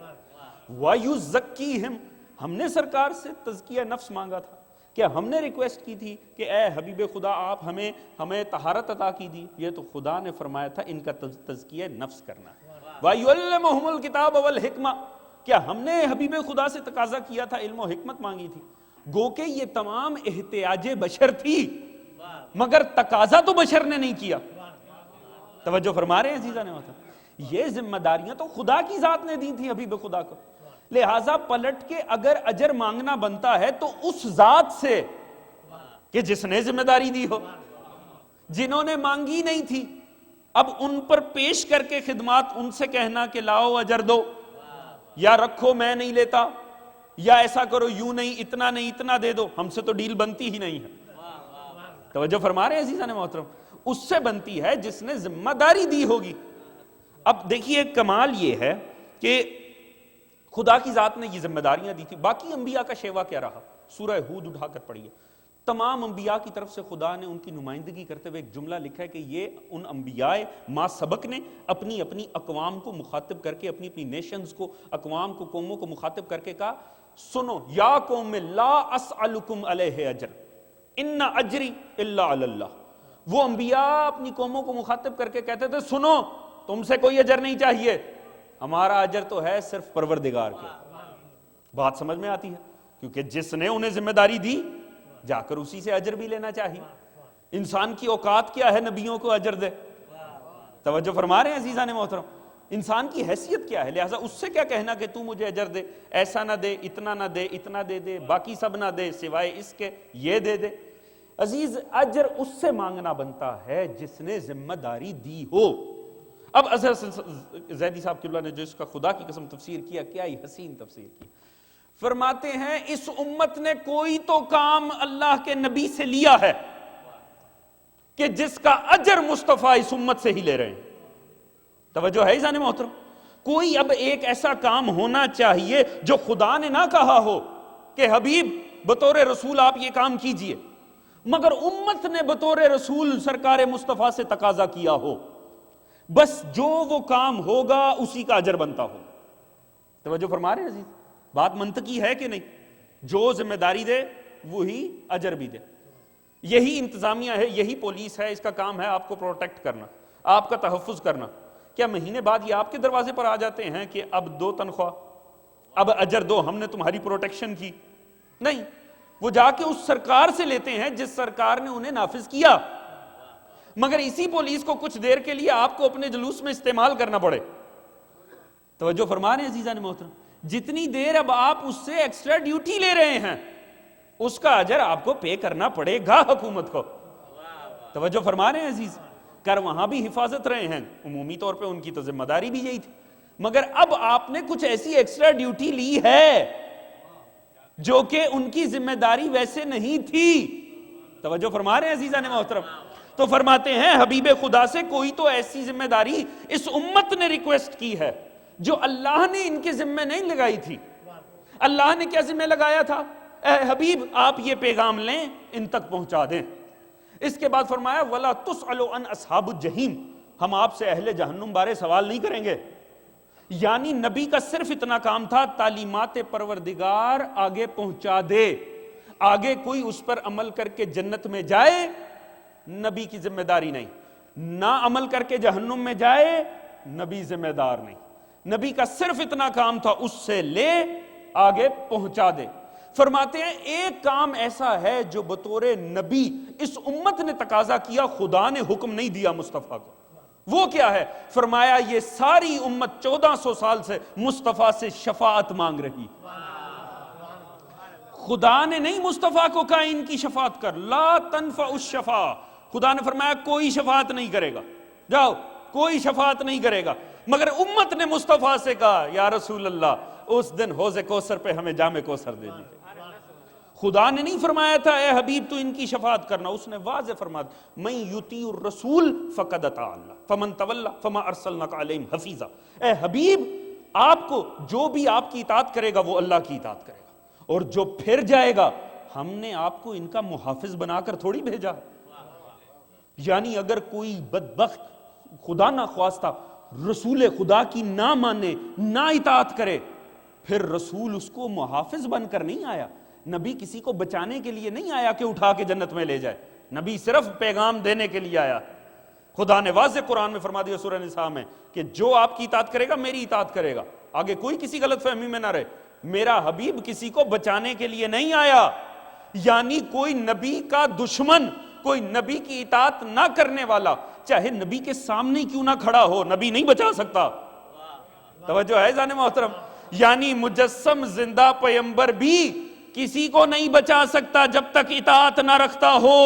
وَيُزَكِّيهِمْ، ہم نے سرکار سے تزکیہ نفس مانگا تھا، کیا ہم نے ریکویسٹ کی تھی کہ اے حبیب خدا آپ ہمیں طہارت عطا کی دی؟ یہ تو خدا نے فرمایا تھا ان کا تزکیہ نفس کرنا ہے. وَيُعَلِّمُهُمُ الْكِتَابَ وَالْحِكْمَةَ، کیا ہم نے حبیب خدا سے تقاضا کیا تھا علم و حکمت مانگی تھی؟ گو کہ یہ تمام احتیاج بشر تھی، مگر تقاضا تو بشر نے نہیں کیا. توجہ فرما رہے ہیں عزیزان محترم؟ یہ ذمہ داریاں تو خدا کی ذات نے دی تھی حبیب خدا کو، لہٰذا پلٹ کے اگر اجر مانگنا بنتا ہے تو اس ذات سے کہ جس نے ذمہ داری دی ہو. جنہوں نے مانگی نہیں تھی اب ان پر پیش کر کے خدمات، ان سے کہنا کہ لاؤ اجر دو، یا رکھو میں نہیں لیتا، یا ایسا کرو یوں نہیں، اتنا دے دو، ہم سے تو ڈیل بنتی ہی نہیں ہے. توجہ فرما رہے ہیں عزیزان محترم؟ اس سے بنتی ہے جس نے ذمہ داری دی ہوگی. اب دیکھیے کمال یہ ہے کہ خدا کی ذات نے یہ ذمہ داریاں دی تھی. باقی انبیاء کا شیوا کیا رہا؟ سورہ ہود اٹھا کر پڑھیے، تمام انبیاء کی طرف سے خدا نے ان کی نمائندگی کرتے ہوئے ایک جملہ لکھا ہے کہ یہ ان انبیاء ما سبق نے اپنی اپنی اقوام کو مخاطب کر کے، اپنی اپنی نیشنز کو، اقوام کو، قوموں کو مخاطب کر کے کہا سنو یا قوم لا اسألکم علیہ اجر ان اجری الا علی اللہ۔ وہ انبیاء اپنی قوموں کو مخاطب کر کے کہتے تھے سنو تم سے کوئی اجر نہیں چاہیے، ہمارا اجر تو ہے صرف پروردگار کے۔ بات سمجھ میں آتی ہے؟ کیونکہ جس نے انہیں ذمہ داری دی جا کر اسی سے اجر بھی لینا چاہیے۔ انسان کی اوقات کیا ہے نبیوں کو اجر دے؟ توجہ فرما رہے ہیں عزیزان محترم؟ انسان کی حیثیت کیا ہے؟ لہٰذا اس سے کیا کہنا کہ تو مجھے اجر دے، ایسا نہ دے، اتنا نہ دے، اتنا دے دے، باقی سب نہ دے سوائے اس کے یہ دے دے۔ عزیز اجر اس سے مانگنا بنتا ہے جس نے ذمہ داری دی ہو۔ اب اظہر زیدی صاحب قبلہ نے جو اس کا خدا کی قسم تفسیر کیا، کیا ہی حسین تفسیر کی، فرماتے ہیں اس امت نے کوئی تو کام اللہ کے نبی سے لیا ہے کہ جس کا اجر مصطفیٰ اس امت سے ہی لے رہے ہیں۔ توجہ ہے عزیزان محترم؟ کوئی اب ایک ایسا کام ہونا چاہیے جو خدا نے نہ کہا ہو کہ حبیب بطور رسول آپ یہ کام کیجئے، مگر امت نے بطور رسول سرکار مصطفیٰ سے تقاضا کیا ہو، بس جو وہ کام ہوگا اسی کا اجر بنتا ہو۔ توجہ فرما رہے ہیں عزیز؟ بات منطقی ہے کہ نہیں؟ جو ذمہ داری دے وہی اجر بھی دے۔ یہی انتظامیہ ہے، یہی پولیس ہے، اس کا کام ہے آپ کو پروٹیکٹ کرنا، آپ کا تحفظ کرنا۔ کیا مہینے بعد یہ آپ کے دروازے پر آ جاتے ہیں کہ اب 2 تنخواہ، اب اجر دو، ہم نے تمہاری پروٹیکشن کی؟ نہیں، وہ جا کے اس سرکار سے لیتے ہیں جس سرکار نے انہیں نافذ کیا۔ مگر اسی پولیس کو کچھ دیر کے لیے آپ کو اپنے جلوس میں استعمال کرنا پڑے۔ توجہ فرما رہے ہیں عزیزان محترم؟ جتنی دیر اب آپ اس سے ایکسٹرا ڈیوٹی لے رہے ہیں اس کا اجر آپ کو پے کرنا پڑے گا حکومت کو۔ توجہ فرما رہے ہیں عزیز؟ کر وہاں بھی حفاظت رہے ہیں، عمومی طور پہ ان کی تو ذمہ داری بھی یہی تھی، مگر اب آپ نے کچھ ایسی ایکسٹرا ڈیوٹی لی ہے جو کہ ان کی ذمہ داری ویسے نہیں تھی۔ توجہ فرما رہے ہیں عزیزان محترم؟ تو فرماتے ہیں حبیب خدا سے کوئی تو ایسی ذمہ داری اس امت نے ریکویسٹ کی ہے جو اللہ نے ان کے ذمہ نہیں لگائی تھی۔ اللہ نے کیا ذمہ لگایا تھا؟ اے حبیب آپ یہ پیغام لیں، ان تک پہنچا دیں۔ اس کے بعد فرمایا وَلَا تُسْأَلُ عَنْ أَصْحَابُ الجَّحِيمِ، ہم آپ سے اہل جہنم بارے سوال نہیں کریں گے۔ یعنی نبی کا صرف اتنا کام تھا تعلیمات پروردگار آگے پہنچا دے، آگے کوئی اس پر عمل کر کے جنت میں جائے نبی کی ذمہ داری نہیں، نہ عمل کر کے جہنم میں جائے نبی ذمہ دار نہیں۔ نبی کا صرف اتنا کام تھا اس سے لے آگے پہنچا دے۔ فرماتے ہیں ایک کام ایسا ہے جو بطور نبی اس امت نے تقاضا کیا، خدا نے حکم نہیں دیا مصطفیٰ کو۔ وہ کیا ہے؟ فرمایا یہ ساری امت 1400 سال سے مصطفیٰ سے شفاعت مانگ رہی۔ خدا نے نہیں مصطفیٰ کو کہا ان کی شفاعت کر، لا تنفع الشفاع، خدا نے فرمایا کوئی شفاعت نہیں کرے گا، جاؤ کوئی شفاعت نہیں کرے گا، مگر امت نے مصطفیٰ سے کہا یا رسول اللہ اس دن حوض کوثر پہ ہمیں جام کوثر دے دیجیے۔ خدا نے نہیں فرمایا تھا اے حبیب تو ان کی شفاعت کرنا، اس نے واضح فرما دیا من یطیع الرسول فقد اطاع اللہ فمن تولی فما ارسلناک علیہم حفیظا، اے حبیب آپ کو جو بھی آپ کی اطاعت کرے گا وہ اللہ کی اطاعت کرے گا، اور جو پھر جائے گا ہم نے آپ کو ان کا محافظ بنا کر تھوڑی بھیجا۔ یعنی اگر کوئی بدبخت خدا نہ خواستہ رسول خدا کی نہ مانے نہ اطاعت کرے، پھر رسول اس کو محافظ بن کر نہیں آیا، نبی کسی کو بچانے کے لیے نہیں آیا کہ اٹھا کے جنت میں لے جائے، نبی صرف پیغام دینے کے لیے آیا۔ خدا نے واضح قرآن میں فرما دیا سورہ نساء میں کہ جو آپ کی اطاعت کرے گا میری اطاعت کرے گا، آگے کوئی کسی غلط فہمی میں نہ رہے، میرا حبیب کسی کو بچانے کے لیے نہیں آیا۔ یعنی کوئی نبی کا دشمن، کوئی نبی کی اطاعت نہ کرنے والا چاہے نبی کے سامنے کیوں نہ کھڑا ہو، نبی نہیں بچا سکتا۔ توجہ ہے جانے محترم؟ یعنی مجسم زندہ پیغمبر بھی کسی کو نہیں بچا سکتا جب تک اطاعت نہ رکھتا ہو،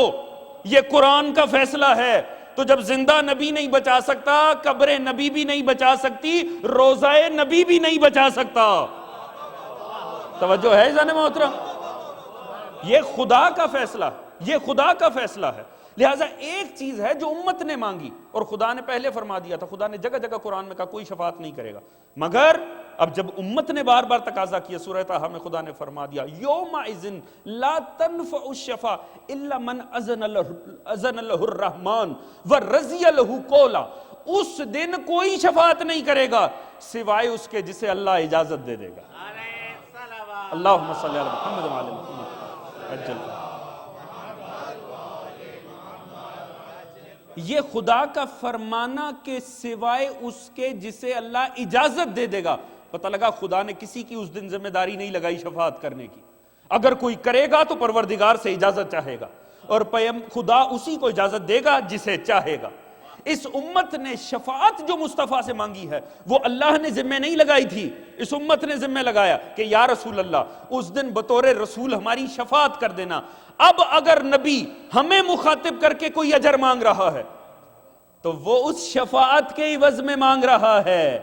یہ قرآن کا فیصلہ ہے۔ تو جب زندہ نبی نہیں بچا سکتا، قبر نبی بھی نہیں بچا سکتی، روضہ نبی بھی نہیں بچا سکتا۔ توجہ ہے جانے محترم؟ یہ خدا کا فیصلہ، یہ خدا کا فیصلہ ہے۔ لہٰذا ایک چیز ہے جو امت نے مانگی اور خدا نے پہلے فرما دیا تھا، خدا نے جگہ جگہ قرآن میں کہا کوئی شفاعت نہیں کرے گا، مگر اب جب امت نے بار بار تقاضا کیا، سورہ طٰہٰ میں خدا نے فرما دیا یومئذ لا تنفع الشفاعۃ الا من اذن له الرحمن ورضی له قولا، اس دن کوئی شفاعت نہیں کرے گا سوائے اس کے جسے اللہ اجازت دے دے گا۔ اللہم صلی علی محمد وعلی محمد عجل۔ یہ خدا کا فرمانا کہ سوائے اس کے جسے اللہ اجازت دے دے گا، پتہ لگا خدا نے کسی کی اس دن ذمہ داری نہیں لگائی شفاعت کرنے کی، اگر کوئی کرے گا تو پروردگار سے اجازت چاہے گا، اور خدا اسی کو اجازت دے گا جسے چاہے گا۔ اس امت نے شفاعت جو مصطفیٰ سے مانگی ہے وہ اللہ نے ذمہ نہیں لگائی تھی، اس امت نے ذمہ لگایا کہ یا رسول اللہ اس دن بطور رسول ہماری شفاعت کر دینا۔ اب اگر نبی ہمیں مخاطب کر کے کوئی اجر مانگ رہا ہے تو وہ اس شفاعت کے عوض میں مانگ رہا ہے۔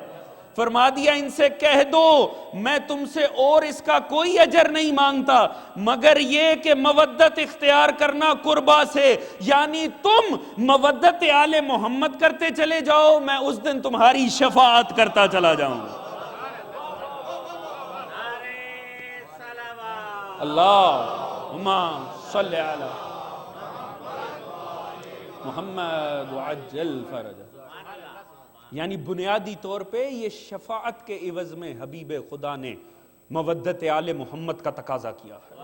فرما دیا ان سے کہہ دو میں تم سے اور اس کا کوئی اجر نہیں مانگتا مگر یہ کہ مودت اختیار کرنا قربا سے، یعنی تم مودت آل محمد کرتے چلے جاؤ، میں اس دن تمہاری شفاعت کرتا چلا جاؤں گا۔ اللہم صلی علی محمد وعجل فرجہ۔ یعنی بنیادی طور پہ یہ شفاعت کے عوض میں حبیب خدا نے مودت آل محمد کا تقاضا کیا ہے۔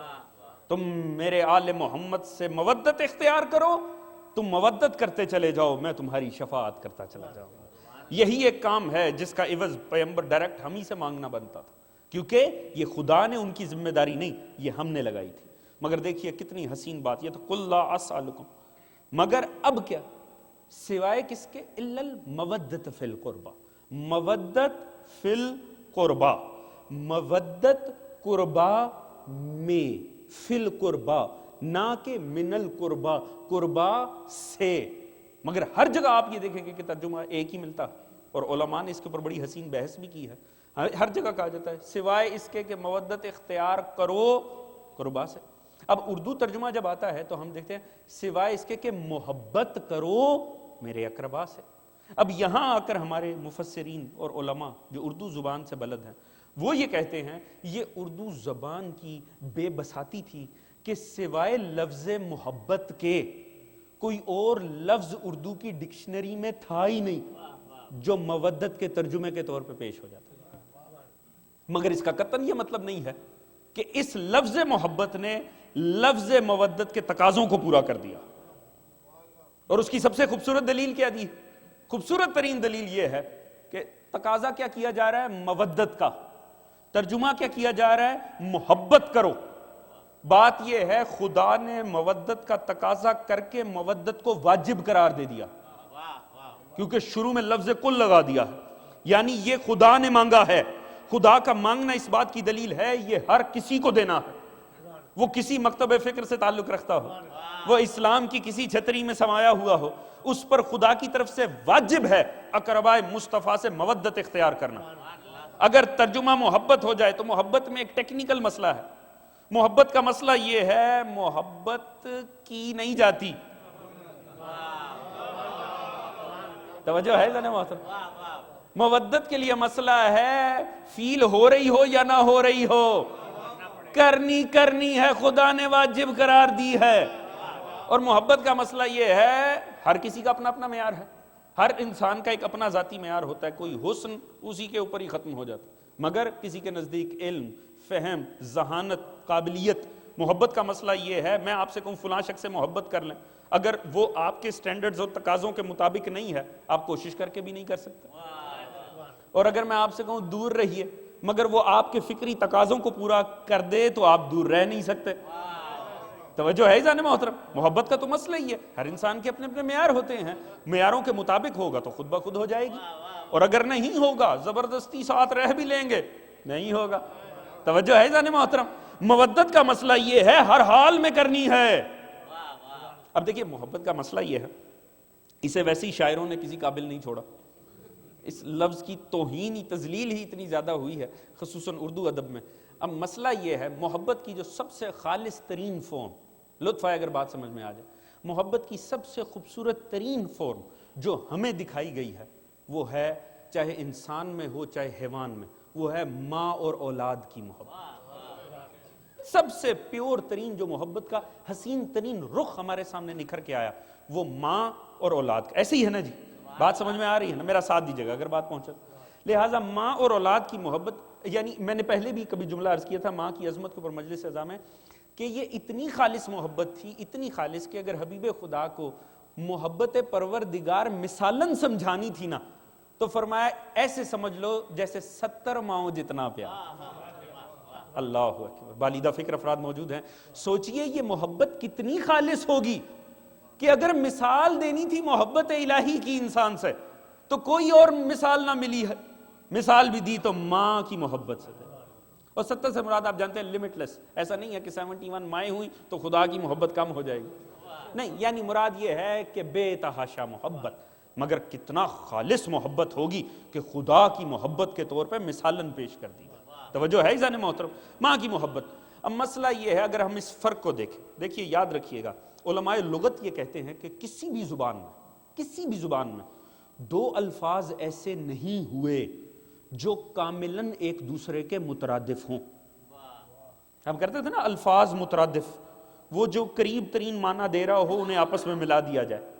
تم میرے آل محمد سے مودت اختیار کرو، تم مودت کرتے چلے جاؤ، میں تمہاری شفاعت کرتا چلا جاؤں گا۔ یہی ایک کام ہے جس کا عوض پیغمبر ڈائریکٹ ہم ہی سے مانگنا بنتا تھا، کیونکہ یہ خدا نے ان کی ذمہ داری نہیں، یہ ہم نے لگائی تھی۔ مگر دیکھیے کتنی حسین بات، یہ تو قل لا اسألکم، مگر اب کیا سوائے کس کے؟ الا المودت فی القربہ، مودت فی القربہ، مودت قربا میں، فی القربہ نہ کہ من القربہ، قربا سے۔ مگر ہر جگہ آپ یہ دیکھیں گے کہ ترجمہ ایک ہی ملتا، اور علماء نے اس کے اوپر بڑی حسین بحث بھی کی ہے۔ ہر جگہ کہا جاتا ہے سوائے اس کے کہ مودت اختیار کرو قربا سے۔ اب اردو ترجمہ جب آتا ہے تو ہم دیکھتے ہیں سوائے اس کے کہ محبت کرو میرے اقربا سے۔ اب یہاں آ کر ہمارے مفسرین اور علماء جو اردو زبان سے بلد ہیں وہ یہ کہتے ہیں یہ اردو زبان کی بے بساطی تھی کہ سوائے لفظ محبت کے کوئی اور لفظ اردو کی ڈکشنری میں تھا ہی نہیں جو مودت کے ترجمے کے طور پہ پیش ہو جاتا ہے۔ مگر اس کا قطعاً یہ مطلب نہیں ہے کہ اس لفظ محبت نے لفظ مودت کے تقاضوں کو پورا کر دیا، اور اس کی سب سے خوبصورت دلیل کیا دی؟ خوبصورت ترین دلیل یہ ہے کہ تقاضا کیا کیا جا رہا ہے؟ مودت کا۔ ترجمہ کیا کیا جا رہا ہے؟ محبت کرو۔ بات یہ ہے خدا نے مودت کا تقاضا کر کے مودت کو واجب قرار دے دیا، کیونکہ شروع میں لفظ کل لگا دیا ہے، یعنی یہ خدا نے مانگا ہے۔ خدا کا مانگنا اس بات کی دلیل ہے یہ ہر کسی کو دینا ہے، وہ کسی مکتب فکر سے تعلق رکھتا ہو، وہ اسلام کی کسی چھتری میں سمایا ہوا ہو، اس پر خدا کی طرف سے واجب ہے اقرباء مصطفیٰ سے مودت اختیار کرنا۔ اگر ترجمہ محبت ہو جائے تو محبت میں ایک ٹیکنیکل مسئلہ ہے۔ محبت کا مسئلہ یہ ہے محبت کی نہیں جاتی، توجہ ہے ذرا محترم؟ مودت کے لیے مسئلہ ہے فیل ہو رہی ہو یا نہ ہو رہی ہو، کرنی ہے، خدا نے واجب قرار دی ہے۔ اور محبت کا مسئلہ یہ ہے ہر کسی کا اپنا اپنا معیار ہے، ہر انسان کا ایک اپنا ذاتی معیار ہوتا ہے، کوئی حسن اسی کے اوپر ہی ختم ہو جاتا ہے، مگر کسی کے نزدیک علم، فہم، ذہانت، قابلیت۔ محبت کا مسئلہ یہ ہے میں آپ سے کہوں فلاں شخص سے محبت کر لیں، اگر وہ آپ کے سٹینڈرڈز اور تقاضوں کے مطابق نہیں ہے آپ کوشش کر کے بھی نہیں کر سکتے، اور اگر میں آپ سے کہوں دور رہیے مگر وہ آپ کے فکری تقاضوں کو پورا کر دے تو آپ دور رہ نہیں سکتے۔ توجہ ہے جانے محترم؟ محبت کا تو مسئلہ ہی ہے، ہر انسان کے اپنے اپنے معیار ہوتے ہیں، معیاروں کے مطابق ہوگا تو خود بخود ہو جائے گی، اور اگر نہیں ہوگا زبردستی ساتھ رہ بھی لیں گے نہیں ہوگا۔ توجہ ہے جانے محترم؟ مودت کا مسئلہ یہ ہے ہر حال میں کرنی ہے۔ اب دیکھیے محبت کا مسئلہ یہ ہے اسے ویسے ہی شاعروں نے کسی قابل نہیں چھوڑا، اس لفظ کی توہین تذلیل ہی اتنی زیادہ ہوئی ہے خصوصاً اردو ادب میں۔ اب مسئلہ یہ ہے محبت کی جو سب سے خالص ترین فارم، لطف ہے اگر بات سمجھ میں آ جائے، محبت کی سب سے خوبصورت ترین فارم جو ہمیں دکھائی گئی ہے وہ ہے، چاہے انسان میں ہو چاہے حیوان میں، وہ ہے ماں اور اولاد کی محبت۔ سب سے پیور ترین جو محبت کا حسین ترین رخ ہمارے سامنے نکھر کے آیا وہ ماں اور اولاد کا۔ ایسے ہی ہے نا جی؟ بات سمجھ میں آ رہی ہے نا؟ میرا ساتھ دیجیے گا اگر بات پہنچے۔ لہٰذا ماں اور اولاد کی محبت، یعنی میں نے پہلے بھی کبھی جملہ عرض کیا تھا ماں کی عظمت کے اوپر مجلس اعظام ہے کہ یہ اتنی خالص محبت تھی، اتنی خالص کہ اگر حبیب خدا کو محبت پروردگار مثالن سمجھانی تھی نا تو فرمایا ایسے سمجھ لو جیسے 70 ماؤں جتنا پیار۔ اللہ اکبر، بالیدہ فکر افراد موجود ہیں، سوچئے یہ محبت کتنی خالص ہوگی کہ اگر مثال دینی تھی محبت الہی کی انسان سے تو کوئی اور مثال نہ ملی ہے، مثال بھی دی تو ماں کی محبت سے۔ اور 70 سے مراد آپ جانتے ہیں لمٹ لیس، ایسا نہیں ہے کہ 71 مائیں ہوئی تو خدا کی محبت کم ہو جائے گی، نہیں، یعنی مراد یہ ہے کہ بے تحاشا محبت، مگر کتنا خالص محبت ہوگی کہ خدا کی محبت کے طور پہ مثالن پیش کر دی۔ توجہ ہے عزیزان محترم، ماں کی محبت۔ اب مسئلہ یہ ہے اگر ہم اس فرق کو دیکھیے یاد رکھیے گا، علماء لغت یہ کہتے ہیں کہ کسی بھی زبان میں دو الفاظ ایسے نہیں ہوئے جو کاملاً ایک دوسرے کے مترادف ہوں۔ ہم کرتے تھے نا الفاظ مترادف، وہ جو قریب ترین معنی دے رہا ہو انہیں آپس میں ملا دیا جائے۔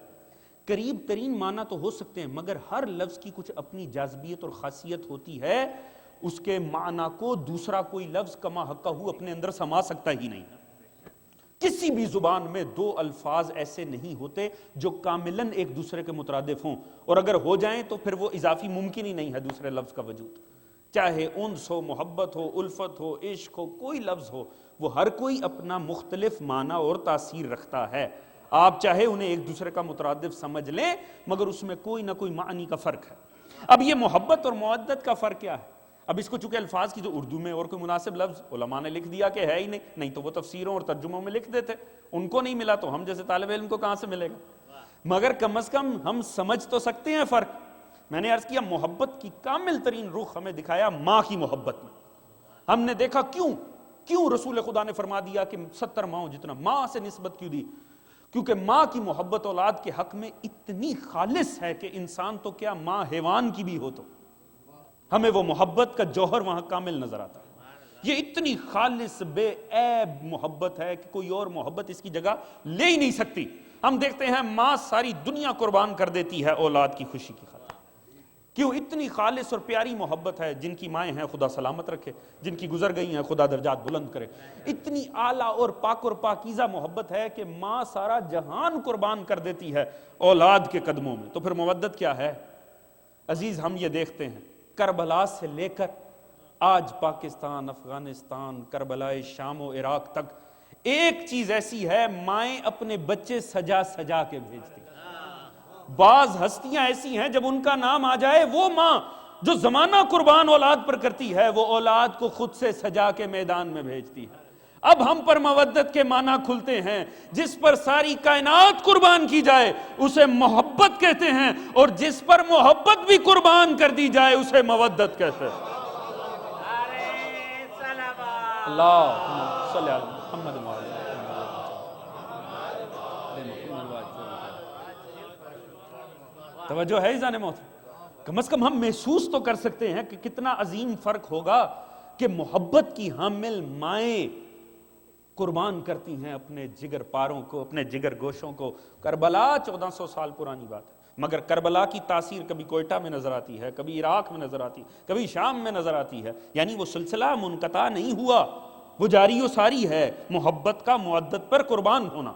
قریب ترین معنی تو ہو سکتے ہیں مگر ہر لفظ کی کچھ اپنی جاذبیت اور خاصیت ہوتی ہے، اس کے معنی کو دوسرا کوئی لفظ کما حقہ اپنے اندر سما سکتا ہی نہیں۔ کسی بھی زبان میں دو الفاظ ایسے نہیں ہوتے جو کاملاً ایک دوسرے کے مترادف ہوں، اور اگر ہو جائیں تو پھر وہ اضافی ممکن ہی نہیں ہے دوسرے لفظ کا وجود۔ چاہے انس ہو، محبت ہو، الفت ہو، عشق ہو، کوئی لفظ ہو، وہ ہر کوئی اپنا مختلف معنی اور تاثیر رکھتا ہے۔ آپ چاہے انہیں ایک دوسرے کا مترادف سمجھ لیں مگر اس میں کوئی نہ کوئی معنی کا فرق ہے۔ اب یہ محبت اور مودت کا فرق کیا ہے؟ اب اس کو چونکہ الفاظ کی جو اردو میں اور کوئی مناسب لفظ علماء نے لکھ دیا کہ ہے ہی نہیں تو وہ تفسیروں اور ترجموں میں لکھ دیتے، ان کو نہیں ملا تو ہم جیسے طالب علم کو کہاں سے ملے گا؟ مگر کم از کم ہم سمجھ تو سکتے ہیں فرق۔ میں نے عرض کیا محبت کی کامل ترین رخ ہمیں دکھایا ماں کی محبت میں۔ ہم نے دیکھا کیوں رسول خدا نے فرما دیا کہ 70 ماؤں جتنا، ماں سے نسبت کیوں دی؟ کیونکہ ماں کی محبت اولاد کے حق میں اتنی خالص ہے کہ انسان تو کیا ماں حیوان کی بھی ہو تو ہمیں وہ محبت کا جوہر وہاں کامل نظر آتا ہے۔ یہ اتنی خالص بے عیب محبت ہے کہ کوئی اور محبت اس کی جگہ لے ہی نہیں سکتی۔ ہم دیکھتے ہیں ماں ساری دنیا قربان کر دیتی ہے اولاد کی خوشی کی خاطر۔ کیوں؟ اتنی خالص اور پیاری محبت ہے۔ جن کی مائیں ہیں خدا سلامت رکھے، جن کی گزر گئی ہیں خدا درجات بلند کرے۔ اتنی اعلیٰ اور پاک اور پاکیزہ محبت ہے کہ ماں سارا جہان قربان کر دیتی ہے اولاد کے قدموں میں۔ تو پھر مودت کیا ہے عزیز؟ ہم یہ دیکھتے ہیں کربلا سے لے کر آج پاکستان، افغانستان، کربلائے شام و عراق تک ایک چیز ایسی ہے، مائیں اپنے بچے سجا سجا کے بھیجتی۔ بعض ہستیاں ایسی ہیں جب ان کا نام آ جائے وہ ماں جو زمانہ قربان اولاد پر کرتی ہے وہ اولاد کو خود سے سجا کے میدان میں بھیجتی ہے۔ اب ہم پر مودت کے معنی کھلتے ہیں۔ جس پر ساری کائنات قربان کی جائے اسے محبت کہتے ہیں، اور جس پر محبت بھی قربان کر دی جائے اسے مودت کہتے ہیں۔ اللہ صلی اللہ محمد توجہ ہے عزیزان محترم؟ کم از کم ہم محسوس تو کر سکتے ہیں کہ کتنا عظیم فرق ہوگا کہ محبت کی حامل مائیں قربان کرتی ہیں اپنے جگر پاروں کو، اپنے جگر گوشوں کو۔ کربلا 1400 سال پرانی بات ہے، مگر کربلا کی تاثیر کبھی کوئٹہ میں نظر آتی ہے، کبھی عراق میں نظر آتی ہے، کبھی شام میں نظر آتی ہے۔ یعنی وہ سلسلہ منقطع نہیں ہوا، وہ جاری و ساری ہے، محبت کا مودت پر قربان ہونا۔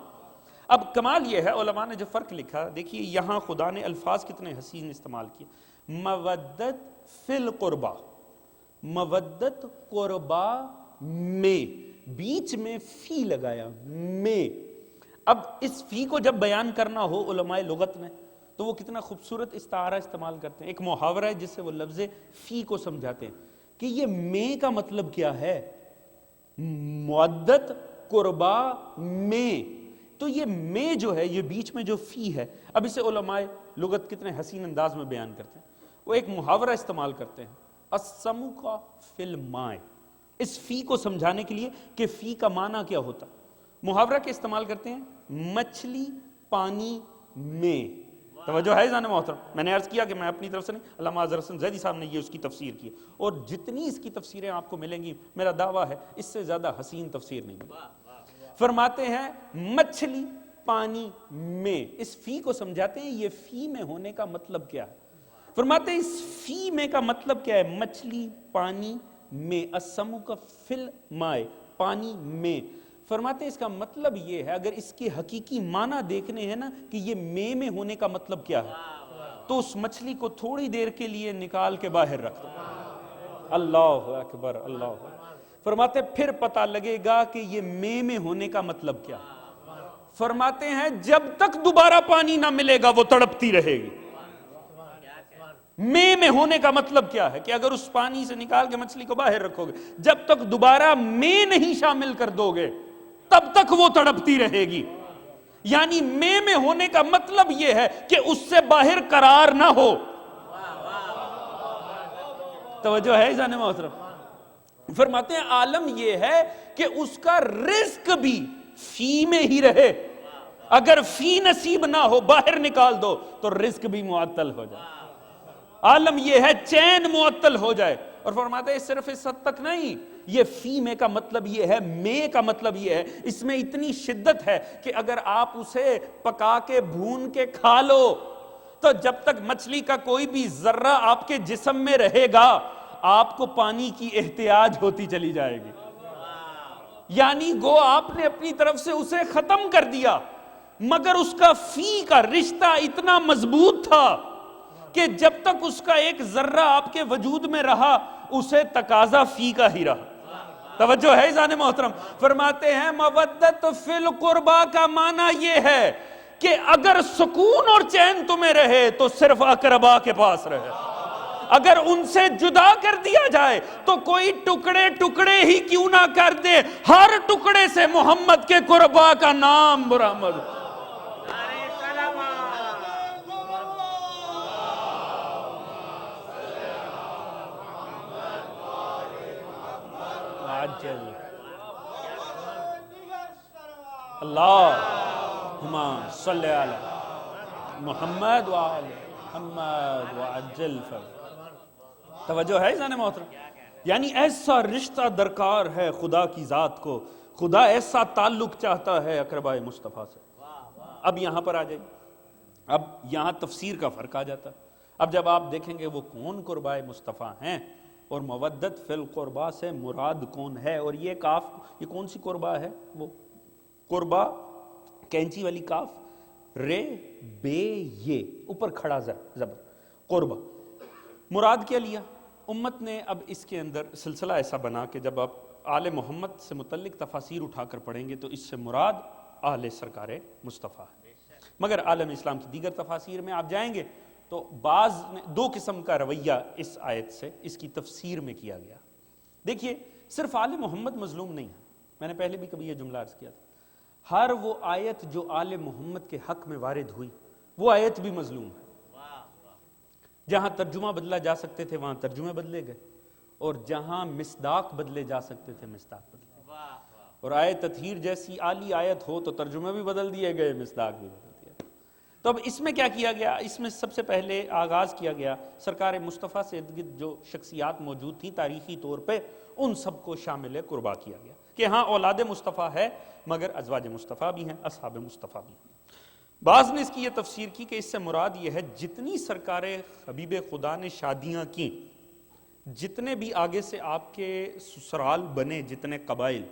اب کمال یہ ہے علماء نے جو فرق لکھا، دیکھیے یہاں خدا نے الفاظ کتنے حسین استعمال کیے۔ مودت فی القربہ، مودت قربہ میں، بیچ میں فی لگایا میں۔ اب اس فی کو جب بیان کرنا ہو علماء لغت میں تو وہ کتنا خوبصورت استعارہ استعمال کرتے ہیں۔ ایک محاورہ ہے جس سے وہ لفظ فی کو سمجھاتے ہیں کہ یہ میں کا مطلب کیا ہے، مودت قربہ میں، تو یہ میں جو ہے یہ بیچ میں جو فی ہے، اب اسے علماء لغت کتنے حسین انداز میں بیان کرتے ہیں۔ وہ ایک محاورہ استعمال کرتے ہیں، السمک فی الماء، اس فی کو سمجھانے کے لیے کہ فی کا معنی کیا ہوتا۔ محاورہ کے استعمال کرتے ہیں، مچھلی پانی میں. توجہ ہے ذہن محترم. میں نے عرض کیا کہ میں اپنی طرف سے نہیں، علامہ اظہر حسن زیدی صاحب نے یہ اس کی تفسیر کی، اور جتنی اس کی تفسیریں آپ کو ملیں گی میرا دعویٰ ہے اس سے زیادہ حسین تفسیر نہیں ملے. فرماتے ہیں مچھلی پانی میں. اس فی کو سمجھاتے ہیں یہ فی میں ہونے کا مطلب کیا ہے. فرماتے ہیں اس فی میں کا مطلب کیا ہے؟ مچھلی پانی میں، السمک فی الماء، پانی میں. فرماتے ہیں اس کا مطلب یہ ہے، اگر اس کے حقیقی معنی دیکھنے ہیں نا کہ یہ میں ہونے کا مطلب کیا ہے، تو اس مچھلی کو تھوڑی دیر کے لیے نکال کے باہر رکھ دو. اللہ اکبر، اللہ اکبر. فرماتے ہیں پھر پتہ لگے گا کہ یہ میں ہونے کا مطلب کیا ہے. فرماتے ہیں جب تک دوبارہ پانی نہ ملے گا وہ تڑپتی رہے گی. میں ہونے کا مطلب کیا ہے کہ اگر اس پانی سے نکال کے مچھلی کو باہر رکھو گے، جب تک دوبارہ میں نہیں شامل کر دو گے تب تک وہ تڑپتی رہے گی. یعنی میں ہونے کا مطلب یہ ہے کہ اس سے باہر قرار نہ ہو. توجہ ہے ذہن محترم. فرماتے ہیں عالم یہ ہے کہ اس کا رزق بھی فی میں ہی رہے. اگر فی نصیب نہ ہو باہر نکال دو تو رزق بھی معطل ہو جائے. عالم یہ ہے چین معطل ہو جائے. اور فرماتے ہیں صرف اس حد تک نہیں، یہ فی میں کا مطلب یہ ہے، میں کا مطلب یہ ہے، اس میں اتنی شدت ہے کہ اگر آپ اسے پکا کے بھون کے کھا لو تو جب تک مچھلی کا کوئی بھی ذرہ آپ کے جسم میں رہے گا آپ کو پانی کی احتیاج ہوتی چلی جائے گی. یعنی گو آپ نے اپنی طرف سے اسے ختم کر دیا، مگر اس کا فی کا رشتہ اتنا مضبوط تھا کہ جب تک اس کا ایک ذرہ آپ کے وجود میں رہا اسے تقاضا فی کا ہی رہا. توجہ ہے ذہن محترم. فرماتے ہیں مودت فی القربا کا معنی یہ ہے کہ اگر سکون اور چین تمہیں رہے تو صرف اقربا کے پاس رہے. اگر ان سے جدا کر دیا جائے تو کوئی ٹکڑے ٹکڑے ہی کیوں نہ کر دے، ہر ٹکڑے سے محمد کے قربا کا نام برآمد. اللہم صلی علی محمد وآل محمد وعجل فرج. توجہ ہے ذہن محترم. یعنی ایسا رشتہ درکار ہے خدا کی ذات کو، خدا ایسا تعلق چاہتا ہے اقربائے مصطفیٰ سے. اب یہاں پر آ جائیں، اب یہاں تفسیر کا فرق آ جاتا. اب جب آپ دیکھیں گے وہ کون قربائے مصطفیٰ ہیں اور مودت فی القربا سے مراد کون ہے، اور یہ کاف یہ کون سی قربا ہے؟ وہ قربا کینچی والی کاف، رے بے یہ اوپر کھڑا زبر قربا. مراد کیا لیا امت نے؟ اب اس کے اندر سلسلہ ایسا بنا کہ جب آپ آل محمد سے متعلق تفاسیر اٹھا کر پڑھیں گے تو اس سے مراد آل سرکار مصطفیٰ ہے. مگر عالم اسلام کی دیگر تفاسیر میں آپ جائیں گے تو بعض نے دو قسم کا رویہ اس آیت سے اس کی تفسیر میں کیا گیا. دیکھیے صرف آل محمد مظلوم نہیں ہے، میں نے پہلے بھی کبھی یہ جملہ عرض کیا تھا. ہر وہ آیت جو آل محمد کے حق میں وارد ہوئی وہ آیت بھی مظلوم ہے. جہاں ترجمہ بدلا جا سکتے تھے وہاں ترجمے بدلے گئے، اور جہاں مصداق بدلے جا سکتے تھے مصداق بدلے گئے. اور آیت تطہیر جیسی عالی آیت ہو تو ترجمے بھی بدل دیے گئے، مصداق بھی بدل دیا گئے. تو اب اس میں کیا کیا گیا؟ اس میں سب سے پہلے آغاز کیا گیا سرکار مصطفیٰ سے ارد گرد جو شخصیات موجود تھیں تاریخی طور پہ ان سب کو شامل قربا کیا گیا کہ ہاں اولاد مصطفیٰ ہے مگر ازواج مصطفیٰ بھی ہیں، اصحاب مصطفیٰ بھی ہیں. بعض نے اس کی یہ تفسیر کی کہ اس سے مراد یہ ہے جتنی سرکار حبیب خدا نے شادیاں کی، جتنے بھی آگے سے آپ کے سسرال بنے، جتنے قبائل،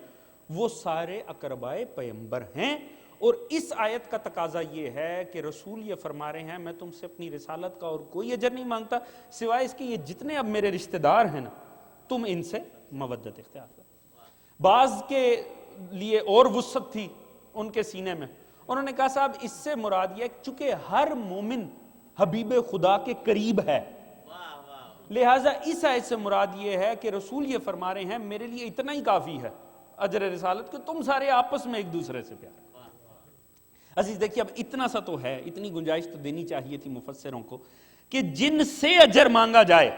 وہ سارے اقربائے پیمبر ہیں. اور اس آیت کا تقاضا یہ ہے کہ رسول یہ فرما رہے ہیں میں تم سے اپنی رسالت کا اور کوئی اجر نہیں مانگتا سوائے اس کے یہ جتنے اب میرے رشتہ دار ہیں نا تم ان سے مودت اختیار کرو. بعض کے لیے اور وسعت تھی ان کے سینے میں، انہوں نے کہا صاحب اس سے مراد یہ چونکہ ہر مومن حبیب خدا کے قریب ہے، لہٰذا اس آیت سے مراد یہ ہے کہ رسول یہ فرما رہے ہیں میرے لیے اتنا ہی کافی ہے اجر رسالت کہ تم سارے آپس میں ایک دوسرے سے پیار. عزیز دیکھیے اب اتنا سا تو ہے، اتنی گنجائش تو دینی چاہیے تھی مفسروں کو کہ جن سے اجر مانگا جائے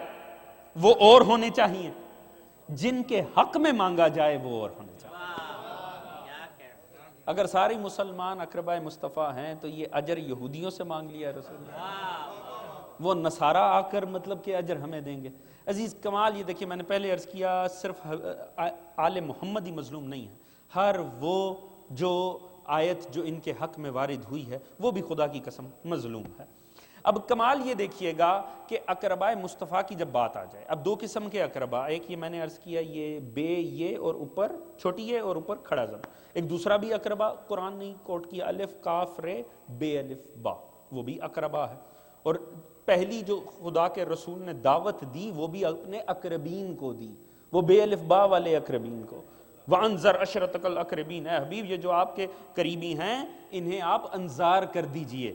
وہ اور ہونے چاہیے، جن کے حق میں مانگا جائے وہ اور ہونے چاہیے. اگر سارے مسلمان اقربائے مصطفیٰ ہیں تو یہ اجر یہودیوں سے مانگ لیا رسول اللہ، وہ نصارہ آ کر مطلب کہ اجر ہمیں دیں گے۔ عزیز کمال یہ دیکھیے، میں نے پہلے عرض کیا صرف آل محمد ہی مظلوم نہیں ہے، ہر وہ جو آیت جو ان کے حق میں وارد ہوئی ہے وہ بھی خدا کی قسم مظلوم ہے۔ اب کمال یہ دیکھیے گا کہ اقرباء مصطفیٰ کی جب بات آ جائے، اب دو قسم کے اقرباء، ایک یہ میں نے عرض کیا یہ بے یہ اور اوپر چھوٹی یہ اور اوپر کھڑا زبر، ایک دوسرا بھی اقرباء قرآن نے کوٹ کیا الف کاف رے بے الف با، وہ بھی اقرباء ہے، اور پہلی جو خدا کے رسول نے دعوت دی وہ بھی اپنے اقربین کو دی، وہ بے الف با والے اقربین کو۔ وَأَنذَرْ عَشِيرَتَكَ الْأَقْرَبِينَ، اے حبیب یہ جو آپ کے قریبی ہیں انہیں آپ انذار کر دیجئے۔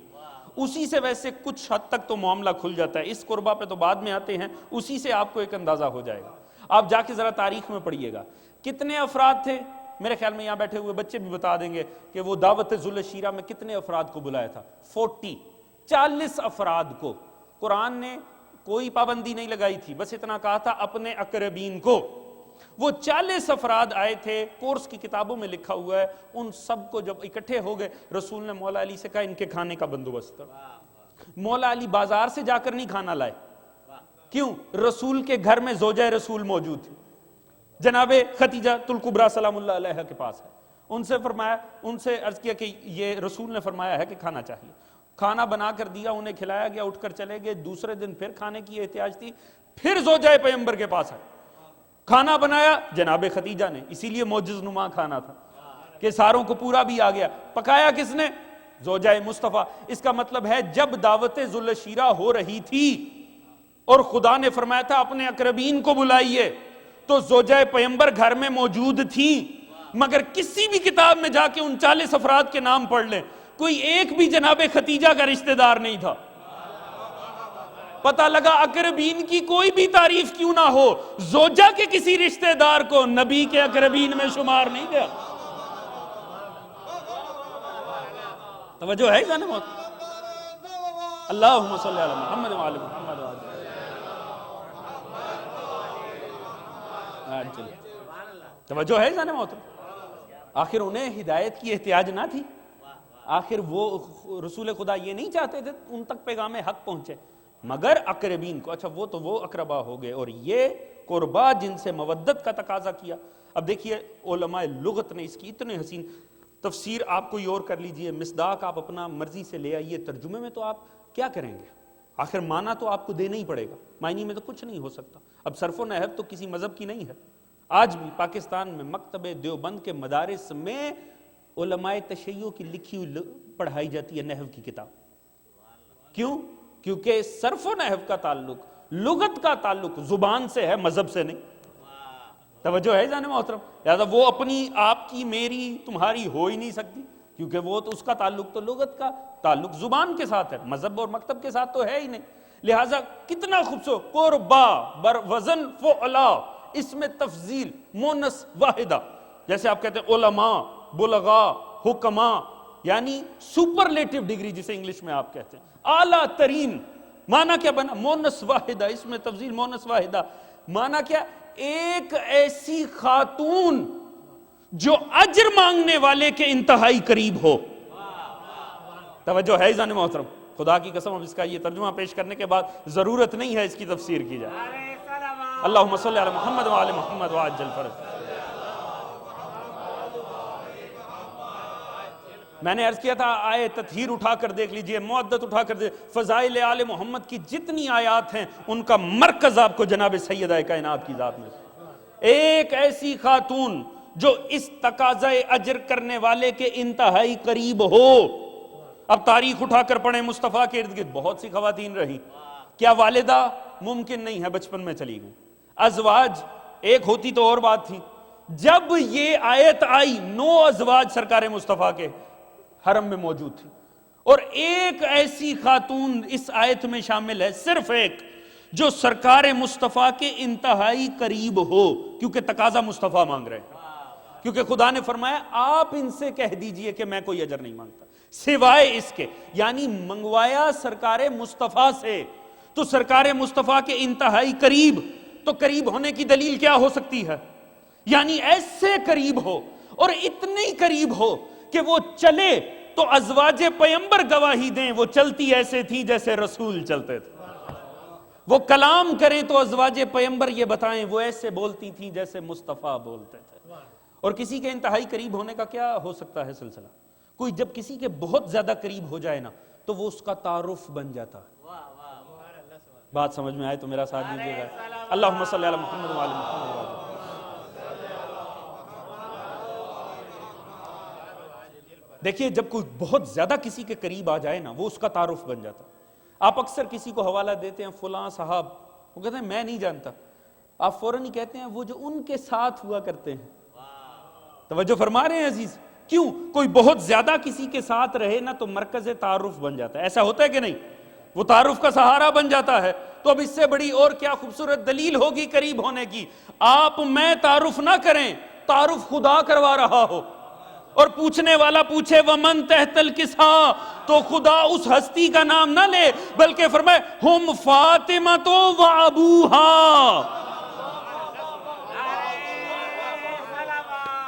اسی سے ویسے کچھ حد تک تو معاملہ کھل جاتا ہے، اس قربہ پہ تو بعد میں آتے ہیں، اسی سے آپ کو ایک اندازہ ہو جائے گا۔ آپ جا کے ذرا تاریخ میں پڑھیے گا کتنے افراد تھے، میرے خیال میں یہاں بیٹھے ہوئے بچے بھی بتا دیں گے کہ وہ دعوت ذو الشیرہ میں کتنے افراد کو بلایا تھا، 40 افراد کو۔ قرآن نے کوئی پابندی نہیں لگائی تھی، بس اتنا کہا تھا اپنے اقربین کو۔ وہ 40 افراد آئے تھے، کورس کی کتابوں میں لکھا ہوا ہے، ان سب کو جب اکٹھے ہو گئے رسول نے مولا علی سے کہا ان کے کھانے کا بندوبست کرو۔ مولا علی بازار سے جا کر نہیں کھانا لائے، کیوں؟ رسول کے گھر میں زوجہ رسول موجود تھی، جناب ختیجہ الکبریٰ سلام اللہ علیہ کے پاس ہے، ان سے فرمایا، ان سے عرض کیا کہ یہ رسول نے فرمایا ہے کہ کھانا چاہیے، کھانا بنا کر دیا، انہیں کھلایا گیا، اٹھ کر چلے گئے، دوسرے دن پھر کھانے کی احتیاج تھی، پھر زوجہ پیغمبر کے پاس ہے، کھانا بنایا جناب ختیجہ نے، اسی لیے معجز نما کھانا تھا کہ ساروں کو پورا بھی آ گیا۔ پکایا کس نے؟ زوجہ مصطفیٰ۔ اس کا مطلب ہے جب دعوت ذو الشیرہ ہو رہی تھی اور خدا نے فرمایا تھا اپنے اقربین کو بلائیے، تو زوجہ پیغمبر گھر میں موجود تھی، مگر کسی بھی کتاب میں جا کے ان 40 افراد کے نام پڑھ لیں، کوئی ایک بھی جناب ختیجہ کا رشتہ دار نہیں تھا۔ پتہ لگا اقربین کی کوئی بھی تعریف کیوں نہ ہو، زوجہ کے کسی رشتہ دار کو نبی کے اقربین میں شمار نہیں گیا۔ توجہ ہے جانے موت؟ اللہم صلی علی محمد وعلی محمد وعلی۔ توجہ ہے جانے موت؟ آخر انہیں ہدایت کی احتیاج نہ تھی، آخر وہ رسول خدا یہ نہیں چاہتے تھے ان تک پیغام حق پہنچے، مگر اقربین کو۔ اچھا وہ تو وہ اقربا ہو گئے، اور یہ قربا جن سے مودت کا تقاضا کیا۔ اب دیکھیے علماء لغت نے اس کی اتنے حسین تفسیر، آپ کوئی اور کر لیجئے، مصداق آپ اپنا مرضی سے لے آئیے، ترجمے میں تو آپ کیا کریں گے؟ آخر معنی تو آپ کو دینا ہی پڑے گا، معنی میں تو کچھ نہیں ہو سکتا۔ اب صرف و نحو تو کسی مذہب کی نہیں ہے، آج بھی پاکستان میں مکتب دیوبند کے مدارس میں علماء تشیع کی لکھی ہوئی پڑھائی جاتی ہے نحو کی کتاب۔ کیوں؟ کیونکہ صرف و نحو کا تعلق، لغت کا تعلق زبان سے ہے، مذہب سے نہیں۔ توجہ ہے جانے محترم؟ لہذا وہ اپنی آپ کی میری تمہاری ہو ہی نہیں سکتی، کیونکہ وہ تو اس کا تعلق تو لغت کا تعلق زبان کے ساتھ ہے، مذہب اور مکتب کے ساتھ تو ہے ہی نہیں۔ لہذا کتنا خوبصورت، قربا بر وزن فعلا، اس میں تفضیل مونس واحدہ، جیسے آپ کہتے ہیں علماء، بلغاء، حکماء، یعنی سپرلیٹو ڈگری جسے انگلش میں آپ کہتے ہیں، اعلیٰ ترین۔ معنی کیا بنا؟ مونس واحدہ، اس میں تفضیل مونس واحدہ، معنی کیا؟ ایک ایسی خاتون جو اجر مانگنے والے کے انتہائی قریب ہو۔ توجہ ہے جانے محترم؟ خدا کی قسم اب اس کا یہ ترجمہ پیش کرنے کے بعد ضرورت نہیں ہے اس کی تفسیر کی جائے۔ اللہم صلی علی محمد وعلی محمد وعجل فرج۔ میں نے عرض کیا تھا آئے تطہیر اٹھا کر دیکھ لیجئے، معدت اٹھا کر دیکھ، فضائل آل محمد کی جتنی آیات ہیں ان کا مرکز آپ کو جناب سیدہ کائنات کی ذات میں، ایک ایسی خاتون جو اس تقاضۂ اجر کرنے والے کے انتہائی قریب ہو۔ اب تاریخ اٹھا کر پڑھیں، مصطفیٰ کے ارد گرد بہت سی خواتین رہی، کیا والدہ ممکن نہیں ہے بچپن میں چلی گئی، ازواج ایک ہوتی تو اور بات تھی۔ جب یہ آیت آئی 9 ازواج سرکار مصطفیٰ کے حرم میں موجود تھی، اور ایک ایسی خاتون اس آیت میں شامل ہے، صرف ایک، جو سرکار مصطفیٰ کے انتہائی قریب ہو، کیونکہ تقاضا مصطفیٰ مانگ رہے ہیں، کیونکہ خدا نے فرمایا آپ ان سے کہہ دیجئے کہ میں کوئی اجر نہیں مانگتا سوائے اس کے، یعنی منگوایا سرکار مصطفیٰ سے، تو سرکار مصطفیٰ کے انتہائی قریب، تو قریب ہونے کی دلیل کیا ہو سکتی ہے؟ یعنی ایسے قریب ہو، اور اتنی قریب ہو کہ وہ چلے تو ازواج پیغمبر گواہی دیں وہ چلتی ایسے تھی جیسے رسول چلتے تھے، وہ کلام کریں تو ازواج پیغمبر یہ بتائیں وہ ایسے بولتی تھیں جیسے مصطفیٰ بولتے تھے۔ اور کسی کے انتہائی قریب ہونے کا کیا ہو سکتا ہے سلسلہ؟ کوئی جب کسی کے بہت زیادہ قریب ہو جائے نا تو وہ اس کا تعارف بن جاتا ہے۔ بات سمجھ میں آئے تو میرا ساتھ دیجیے گا۔ اللہم صلی علی محمد وعلی محمد۔ دیکھیے جب کوئی بہت زیادہ کسی کے قریب آ جائے نا وہ اس کا تعارف بن جاتا ہے۔ آپ اکثر کسی کو حوالہ دیتے ہیں فلاں صاحب، وہ کہتے ہیں میں نہیں جانتا، آپ فوراً ہی کہتے ہیں وہ جو ان کے ساتھ ہوا کرتے ہیں۔ توجہ فرما رہے ہیں عزیز؟ کیوں؟ کوئی بہت زیادہ کسی کے ساتھ رہے نا تو مرکز تعارف بن جاتا ہے۔ ایسا ہوتا ہے کہ نہیں؟ وہ تعارف کا سہارا بن جاتا ہے۔ تو اب اس سے بڑی اور کیا خوبصورت دلیل ہوگی قریب ہونے کی؟ آپ میں تعارف نہ کریں، تعارف خدا کروا رہا ہو، اور پوچھنے والا پوچھے ومن تحت الکسا، تو خدا اس ہستی کا نام نہ لے بلکہ فرمائے ہم فاطمہ و ابوہا۔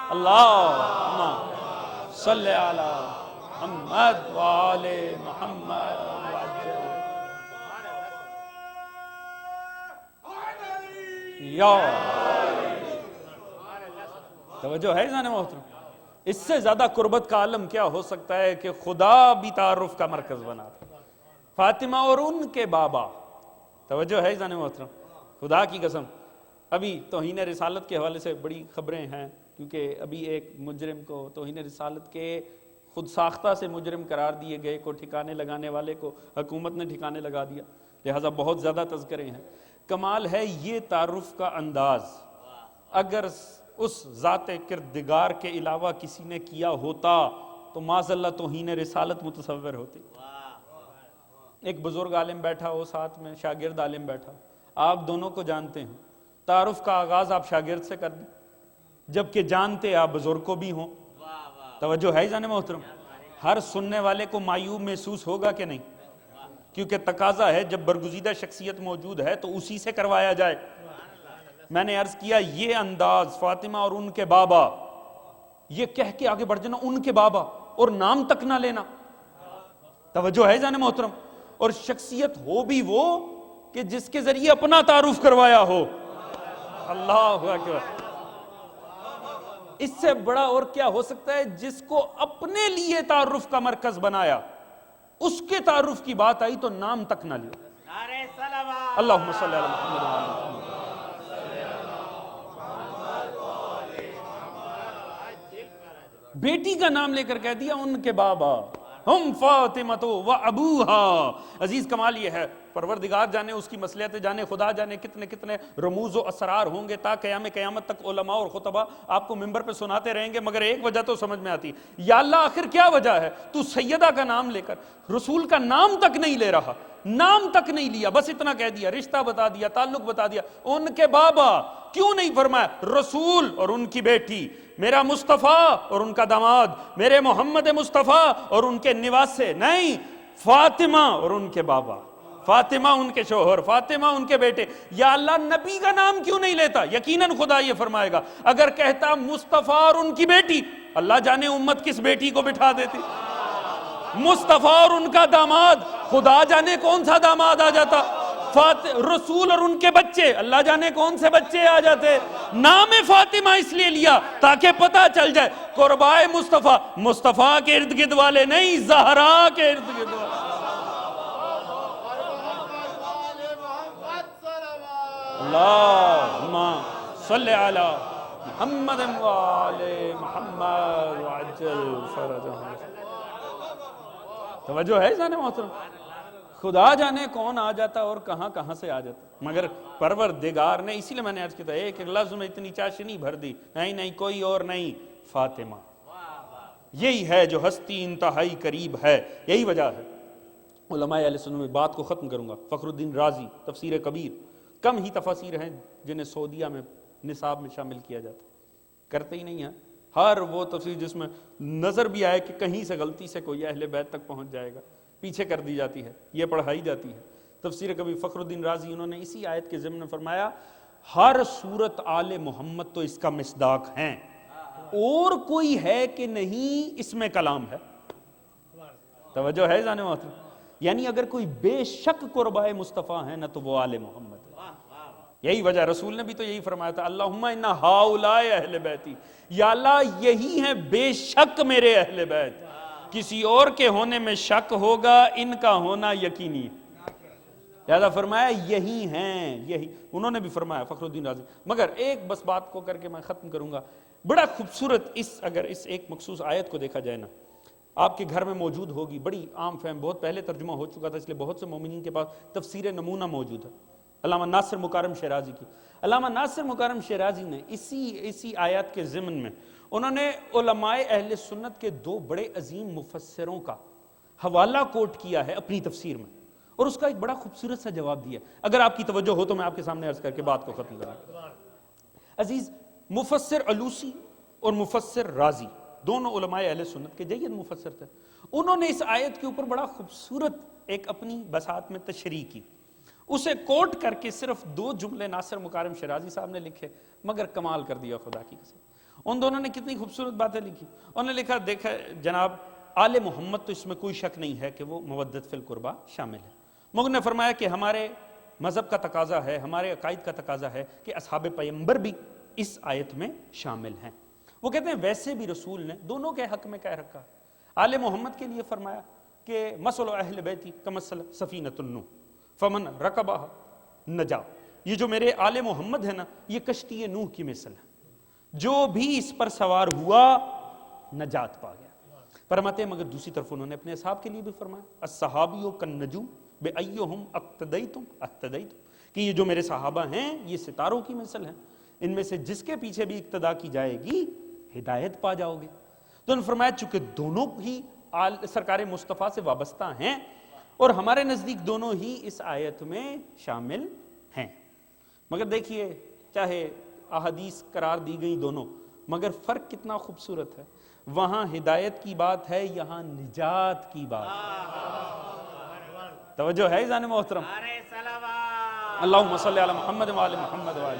اللہم صلی علی محمد وآل محمد یا توجہ ہے جانے محترم؟ اس سے زیادہ قربت کا عالم کیا ہو سکتا ہے کہ خدا بھی تعارف کا مرکز بنا تھا۔ فاطمہ اور ان کے بابا، توجہ ہے جانے محترم؟ خدا کی قسم ابھی توہین رسالت کے حوالے سے بڑی خبریں ہیں، کیونکہ ابھی ایک مجرم کو توہین رسالت کے خود ساختہ سے مجرم قرار دیے گئے کو ٹھکانے لگانے والے کو حکومت نے ٹھکانے لگا دیا، لہٰذا بہت زیادہ تذکرے ہیں۔ کمال ہے یہ تعارف کا انداز اگر اس ذات کردگار کے علاوہ کسی نے کیا ہوتا تو معاذ اللہ توہین رسالت متصور ہوتی۔ ایک بزرگ عالم بیٹھا ہو ساتھ میں شاگرد عالم بیٹھا، آپ دونوں کو جانتے ہیں، تعارف کا آغاز آپ شاگرد سے کر دیں جبکہ جانتے آپ بزرگ کو بھی ہوں۔ توجہ ہے جانے محترم؟ ہر سننے والے کو معیوب محسوس ہوگا کہ نہیں؟ کیونکہ تقاضا ہے جب برگزیدہ شخصیت موجود ہے تو اسی سے کروایا جائے۔ میں نے عرض کیا یہ انداز فاطمہ اور ان کے بابا، یہ کہہ کے آگے بڑھ جانا ان کے بابا اور نام تک نہ لینا، توجہ ہے جانے محترم؟ اور شخصیت ہو بھی وہ کہ جس کے ذریعے اپنا تعارف کروایا ہو۔ اللہ اکبر! اس سے بڑا اور کیا ہو سکتا ہے؟ جس کو اپنے لیے تعارف کا مرکز بنایا اس کے تعارف کی بات آئی تو نام تک نہ لیا۔ نعرہ صلوات اللہم صلی علی محمد وعلی محمد۔ بیٹی کا نام لے کر کہہ دیا ان کے بابا، ہم فاطمہ و ابوہا۔ عزیز کمال یہ ہے، پروردگار جانے اس کی مصلحت جانے، خدا جانے کتنے کتنے رموز و اسرار ہوں گے تا قیامت تک علماء اور خطبہ آپ کو منبر پہ سناتے رہیں گے، مگر ایک وجہ تو سمجھ میں آتی، یا اللہ آخر کیا وجہ ہے تو سیدہ کا نام لے کر رسول کا نام تک نہیں لے رہا، نام تک نہیں لیا، بس اتنا کہہ دیا، رشتہ بتا دیا، تعلق بتا دیا، ان کے بابا، کیوں نہیں فرمایا رسول اور ان کی بیٹی، میرا مصطفیٰ اور ان کا داماد، میرے محمد مصطفیٰ اور ان کے نواسے؟ نہیں، فاطمہ اور ان کے بابا، فاطمہ ان کے شوہر، فاطمہ ان کے بیٹے۔ یا اللہ نبی کا نام کیوں نہیں لیتا؟ یقیناً خدا یہ فرمائے گا اگر کہتا مصطفیٰ اور ان کی بیٹی، اللہ جانے امت کس بیٹی کو بٹھا دیتی۔ مصطفیٰ اور ان کا داماد، خدا جانے کون سا داماد آ جاتا۔ رسول اور ان کے بچے، اللہ جانے کون سے بچے آ جاتے۔ نام فاطمہ اس لیے لیا تاکہ پتہ چل جائے قربائے مصطفیٰ، مصطفیٰ کے ارد گرد والے نہیں، زہرا کے ارد گرد والے۔ اللہم صلی علی محمد وآل محمد وعجل فرجہم۔ توجہ ہے جانے محترم؟ خدا جانے کون آ جاتا اور کہاں کہاں سے آ جاتا، مگر پروردگار نے، اسی لئے میں نے عرض کیا تھا ایک لفظ میں اتنی چاشنی بھر دی، نہیں کوئی اور نہیں، فاطمہ۔ یہی ہے جو ہستی انتہائی قریب ہے، یہی وجہ ہے۔ علماء اہل سنت میں بات کو ختم کروں گا، فخر الدین رازی تفسیر کبیر، کم ہی تفاسیر ہیں جنہیں سعودیہ میں نصاب میں شامل کیا جاتا، کرتے ہی نہیں ہیں۔ ہر وہ تفسیر جس میں نظر بھی آئے کہ کہیں سے غلطی سے کوئی اہل بیت تک پہنچ جائے گا، پیچھے کر دی جاتی ہے، یہ پڑھائی جاتی ہے۔ تفسیر کبیر فخر الدین رازی انہوں نے اسی آیت کے ضمن میں فرمایا ہر صورت آل محمد تو اس کا مصداق ہیں۔ اور کوئی ہے کہ نہیں اس میں کلام ہے. توجہ ہے ذہن محترم؟ یعنی اگر کوئی بے شک قربائے مصطفیٰ ہے نا تو وہ آل محمد ہے. یہی وجہ رسول نے بھی تو یہی فرمایا تھا اللہم انا ہاؤلاء اہل بیتی، یا اللہ یہی ہیں بے شک میرے اہل بیت، کسی اور کے ہونے میں شک ہوگا، ان کا ہونا یقینی ہے. لہذا فرمایا یہی ہیں، یہی انہوں نے بھی فرمایا فخر الدین رازی. مگر ایک بس بات کو کر کے میں ختم کروں گا. بڑا خوبصورت اگر اس ایک مخصوص آیت کو دیکھا جائے نا، آپ کے گھر میں موجود ہوگی، بڑی عام فہم، بہت پہلے ترجمہ ہو چکا تھا، اس لیے بہت سے مومنین کے پاس تفسیر نمونہ موجود ہے علامہ ناصر مکارم شیرازی کی. علامہ ناصر مکارم شیرازی نے اسی آیات کے ضمن میں انہوں نے علماء اہل سنت کے دو بڑے عظیم مفسروں کا حوالہ کوٹ کیا ہے اپنی تفسیر میں، اور اس کا ایک بڑا خوبصورت سا جواب دیا. اگر آپ کی توجہ ہو تو میں آپ کے سامنے عرض کر کے بات کو ختم کروں. عزیز، مفسر علوسی اور مفسر رازی دونوں علماء اہل سنت کے جید مفسر تھے. انہوں نے اس آیت کے اوپر بڑا خوبصورت ایک اپنی بساط میں تشریح کی. اسے کوٹ کر کے صرف 2 جملے ناصر مکارم شیرازی صاحب نے لکھے، مگر کمال کر دیا خدا کی قسم. ان دونوں نے کتنی خوبصورت باتیں لکھی. انہوں نے لکھا، دیکھا جناب، آل محمد تو اس میں کوئی شک نہیں ہے کہ وہ مودت فی القربہ شامل ہے. مگر نے فرمایا کہ ہمارے مذہب کا تقاضا ہے، ہمارے عقائد کا تقاضا ہے کہ اصحاب پیغمبر بھی اس آیت میں شامل ہیں. وہ کہتے ہیں ویسے بھی رسول نے دونوں کے حق میں کہہ رکھا. آل محمد کے لیے فرمایا کہ مثل اہل بیتی کمثل سفینۃ النوح فمن رکبہ نجا. یہ جو میرے آل محمد ہے نا، یہ کشتی نوح کی مثل ہے، جو بھی اس پر سوار ہوا نجات پا گیا. فرماتے ہیں مگر دوسری طرف انہوں نے اپنے اصحاب کے لیے بھی فرمایا الصحابی کالنجوم بأیہم اقتدیتم اہتدیتم، کہ یہ جو میرے صحابہ ہیں یہ ستاروں کی مثل ہیں، ان میں سے جس کے پیچھے بھی اقتدا کی جائے گی ہدایت پا جاؤ گے. تو انہوں نے فرمایا چونکہ دونوں ہی سرکار مصطفیٰ سے وابستہ ہیں اور ہمارے نزدیک دونوں ہی اس آیت میں شامل ہیں. مگر دیکھیے، چاہے احادیث قرار دی گئی دونوں، مگر فرق کتنا خوبصورت ہے. وہاں ہدایت کی بات ہے، یہاں نجات کی بات. توجہ ہے ذہن محترم؟ اللہم صلی علی محمد وآل محمد وآل.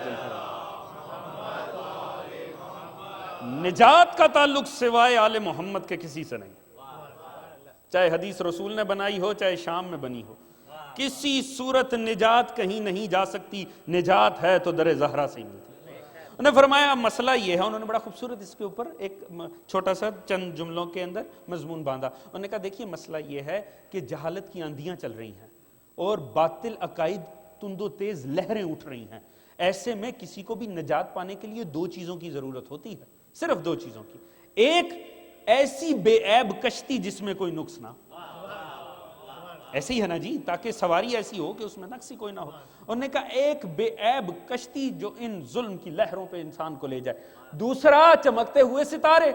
نجات کا تعلق سوائے آل محمد کے کسی سے نہیں، چاہے حدیث رسول نے بنائی ہو، چاہے شام میں بنی ہو. کسی صورت نجات کہیں نہیں جا سکتی. نجات ہے تو در زہرا سے ہی ملتی. انہوں نے فرمایا مسئلہ یہ ہے، انہوں نے بڑا خوبصورت اس کے اوپر ایک چھوٹا سا چند جملوں کے اندر مضمون باندھا. انہوں نے کہا دیکھیے مسئلہ یہ ہے کہ جہالت کی آندیاں چل رہی ہیں اور باطل عقائد تند و تیز لہریں اٹھ رہی ہیں. ایسے میں کسی کو بھی نجات پانے کے لیے 2 چیزوں کی ضرورت ہوتی ہے، صرف 2 چیزوں کی. ایک ایسی بے عیب کشتی جس میں کوئی نقص نہ ہو. ایسی ہے نا جی، تاکہ سواری ایسی ہو کہ اس میں نقص ہی کوئی نہ ہو. انہوں نے کہا ایک بے عیب کشتی جو ان ظلم کی لہروں پہ انسان کو لے جائے. دوسرا چمکتے ہوئے ستارے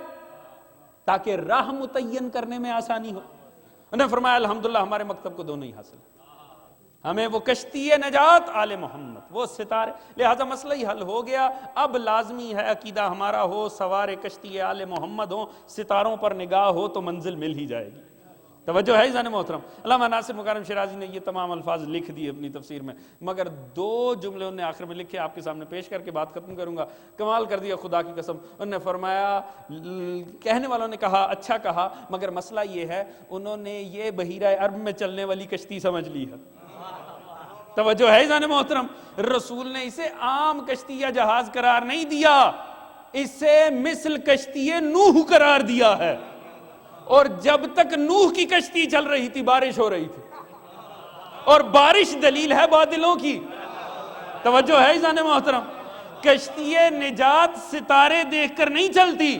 تاکہ راہ متعین کرنے میں آسانی ہو. انہوں نے فرمایا الحمدللہ ہمارے مکتب کو دونوں ہی حاصل ہے. ہمیں وہ کشتی نجات آل محمد، وہ ستارے. لہذا مسئلہ ہی حل ہو گیا. اب لازمی ہے عقیدہ ہمارا ہو، سوار کشتی آل محمد ہو، ستاروں پر نگاہ ہو تو منزل مل ہی جائے گی. توجہ ہے ذہن محترم؟ علامہ ناصر مکارم شیرازی نے یہ تمام الفاظ لکھ دیے اپنی تفسیر میں، مگر 2 جملے انہوں نے آخر میں لکھے، آپ کے سامنے پیش کر کے بات ختم کروں گا. کمال کر دیا خدا کی قسم. انہوں نے فرمایا، کہنے والوں نے کہا اچھا کہا، مگر مسئلہ یہ ہے انہوں نے یہ بحیرہ عرب میں چلنے والی کشتی سمجھ لی ہے. توجہ ہے ذہن محترم؟ رسول نے اسے عام کشتی یا جہاز قرار نہیں دیا، اسے مثل کشتی نوح قرار دیا ہے. اور جب تک نوح کی کشتی چل رہی تھی بارش ہو رہی تھی، اور بارش دلیل ہے بادلوں کی. توجہ ہے ذہن محترم؟ کشتی نجات ستارے دیکھ کر نہیں چلتی.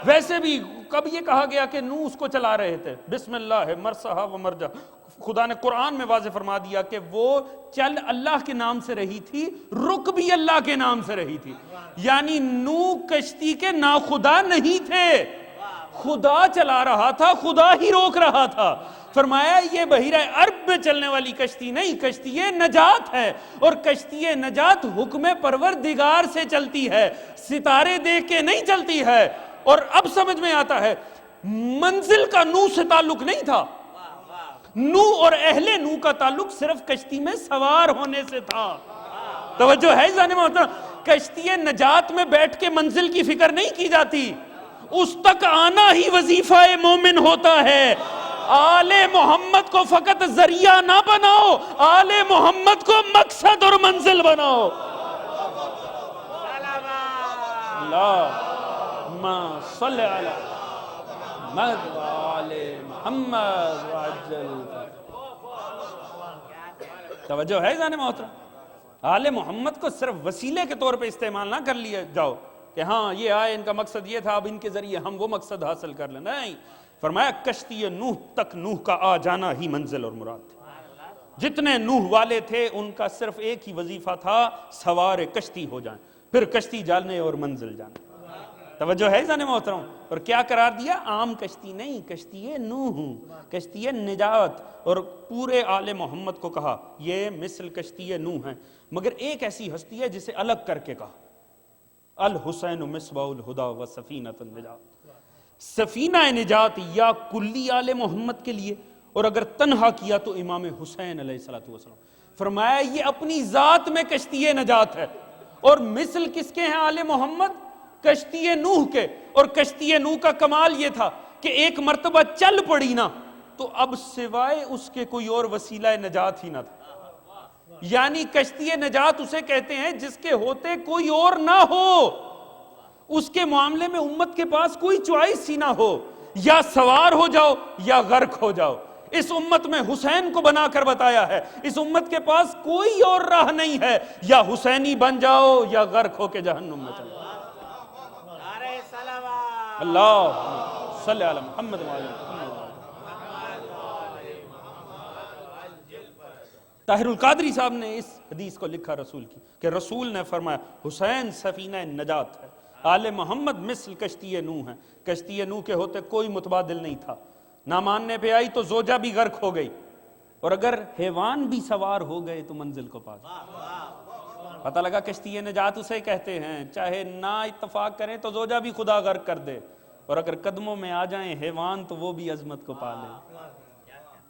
ویسے بھی کب یہ کہا گیا کہ نوح اس کو چلا رہے تھے؟ بسم اللہ مرسہا و مرجا. خدا نے قرآن میں واضح فرما دیا کہ وہ چل اللہ کے نام سے رہی تھی، رک بھی اللہ کے نام سے رہی تھی. یعنی نوح کشتی کے ناخدا نہیں تھے، خدا چلا رہا تھا، خدا ہی روک رہا تھا. فرمایا یہ بحیرہ عرب میں چلنے والی کشتی نہیں، کشتی نجات ہے. اور کشتی نجات حکم پروردگار سے چلتی ہے، ستارے دیکھ کے نہیں چلتی ہے. اور اب سمجھ میں آتا ہے منزل کا نوح سے تعلق نہیں تھا. نوح اور اہل نوح کا تعلق صرف کشتی میں سوار ہونے سے تھا. توجہ ہے ذہن محترم؟ کشتی نجات میں بیٹھ کے منزل کی فکر نہیں کی جاتی، اس تک آنا ہی وظیفہ مومن ہوتا ہے۔ آل محمد کو فقط ذریعہ نہ بناؤ، آل محمد کو مقصد اور منزل بناؤ۔ اللہم صلی علی محمد وآل محمد وعجل۔ توجہ ہے جانے محترم، آل محمد کو صرف وسیلے کے طور پہ استعمال نہ کر لیا جاؤ کہ ہاں یہ آئے، ان کا مقصد یہ تھا، اب ان کے ذریعے ہم وہ مقصد حاصل کر لیں، نہیں۔ فرمایا کشتی نوح تک نوح کا آ جانا ہی منزل اور مراد تھی۔ جتنے نوح والے تھے ان کا صرف ایک ہی وظیفہ تھا، سوار کشتی ہو جائیں، پھر کشتی جانے اور منزل جانے۔ توجہ ہے جانے محترم، اور کیا قرار دیا؟ عام کشتی نہیں، کشتی نوح، کشتی نجات، اور پورے آل محمد کو کہا یہ مثل کشتی نوح ہے، مگر ایک ایسی ہستی ہے جسے الگ کر کے کہا الحسین مصباح الہدا و سفینۃ النجات۔ سفینہ نجات یا کلی آل محمد کے لیے، اور اگر تنہا کیا تو امام حسین علیہ السلام۔ فرمایا یہ اپنی ذات میں کشتی نجات ہے، اور مثل کس کے ہیں آل محمد؟ کشتی نوح کے۔ اور کشتی نوح کا کمال یہ تھا کہ ایک مرتبہ چل پڑی نا تو اب سوائے اس کے کوئی اور وسیلہ نجات ہی نہ تھا۔ یعنی کشتی نجات اسے کہتے ہیں جس کے ہوتے کوئی اور نہ ہو، اس کے معاملے میں امت کے پاس کوئی چوائس ہی نہ ہو، یا سوار ہو جاؤ یا غرق ہو جاؤ۔ اس امت میں حسین کو بنا کر بتایا ہے، اس امت کے پاس کوئی اور راہ نہیں ہے، یا حسینی بن جاؤ یا غرق ہو کے جہنم میں چلو۔ اللہ صلی علی محمد وعلی محمد۔ طاہر القادری صاحب نے اس حدیث کو لکھا رسول کی، کہ رسول نے فرمایا حسین سفینہ نجات ہے، آل محمد مثل کشتی نوح ہے۔ کشتی نوح کے ہوتے کوئی متبادل نہیں تھا، نہ ماننے پہ آئی تو زوجہ بھی غرق ہو گئی، اور اگر حیوان بھی سوار ہو گئے تو منزل کو پا گئے۔ پتہ لگا کشتی نجات اسے کہتے ہیں، چاہے نہ اتفاق کریں تو زوجہ بھی خدا غرق کر دے، اور اگر قدموں میں آ جائیں حیوان تو وہ بھی عظمت کو پا لیں۔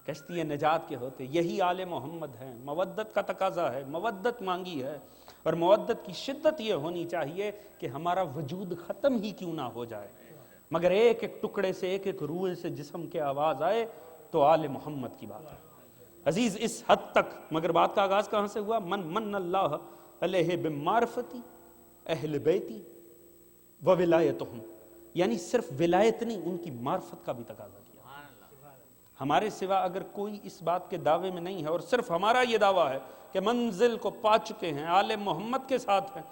کشتی نجات کے ہوتے یہی آل محمد ہیں۔ مودت کا تقاضا ہے، مودت مانگی ہے، اور مودت کی شدت یہ ہونی چاہیے کہ ہمارا وجود ختم ہی کیوں نہ ہو جائے، مگر ایک ایک ٹکڑے سے، ایک ایک روح سے جسم کے آواز آئے تو آل محمد کی بات ہے۔ عزیز اس حد تک، مگر بات کا آغاز کہاں سے ہوا؟ من اللہ علیہ بمعرفتی اہل بیتی و ولایتہم، یعنی صرف ولایت نہیں، ان کی معرفت کا بھی تقاضا کیا۔ ہمارے سوا اگر کوئی اس بات کے دعوے میں نہیں ہے، اور صرف ہمارا یہ دعویٰ ہے کہ منزل کو پا چکے ہیں، آل محمد کے ساتھ ہیں،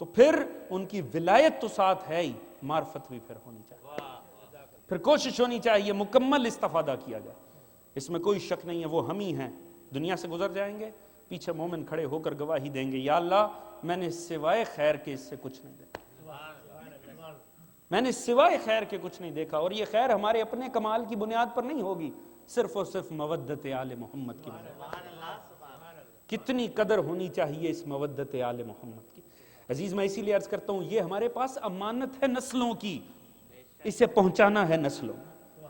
تو پھر ان کی ولایت تو ساتھ ہے ہی، معرفت بھی پھر ہونی چاہیے، پھر کوشش ہونی چاہیے مکمل استفادہ کیا جائے۔ اس میں کوئی شک نہیں ہے، وہ ہم ہی ہیں، دنیا سے گزر جائیں گے، پیچھے مومن کھڑے ہو کر گواہی دیں گے، یا اللہ میں نے سوائے خیر کے اس سے کچھ نہیں دیکھا، میں نے سوائے خیر کے کچھ نہیں دیکھا، اور یہ خیر ہمارے اپنے کمال کی بنیاد پر نہیں ہوگی، صرف اور صرف مودت آل محمد کی بنیاد۔ کتنی قدر ہونی چاہیے اس مودت آل محمد کی۔ عزیز میں اسی لیے عرض کرتا ہوں، یہ ہمارے پاس امانت ہے نسلوں کی، اسے پہنچانا ہے نسلوں میں،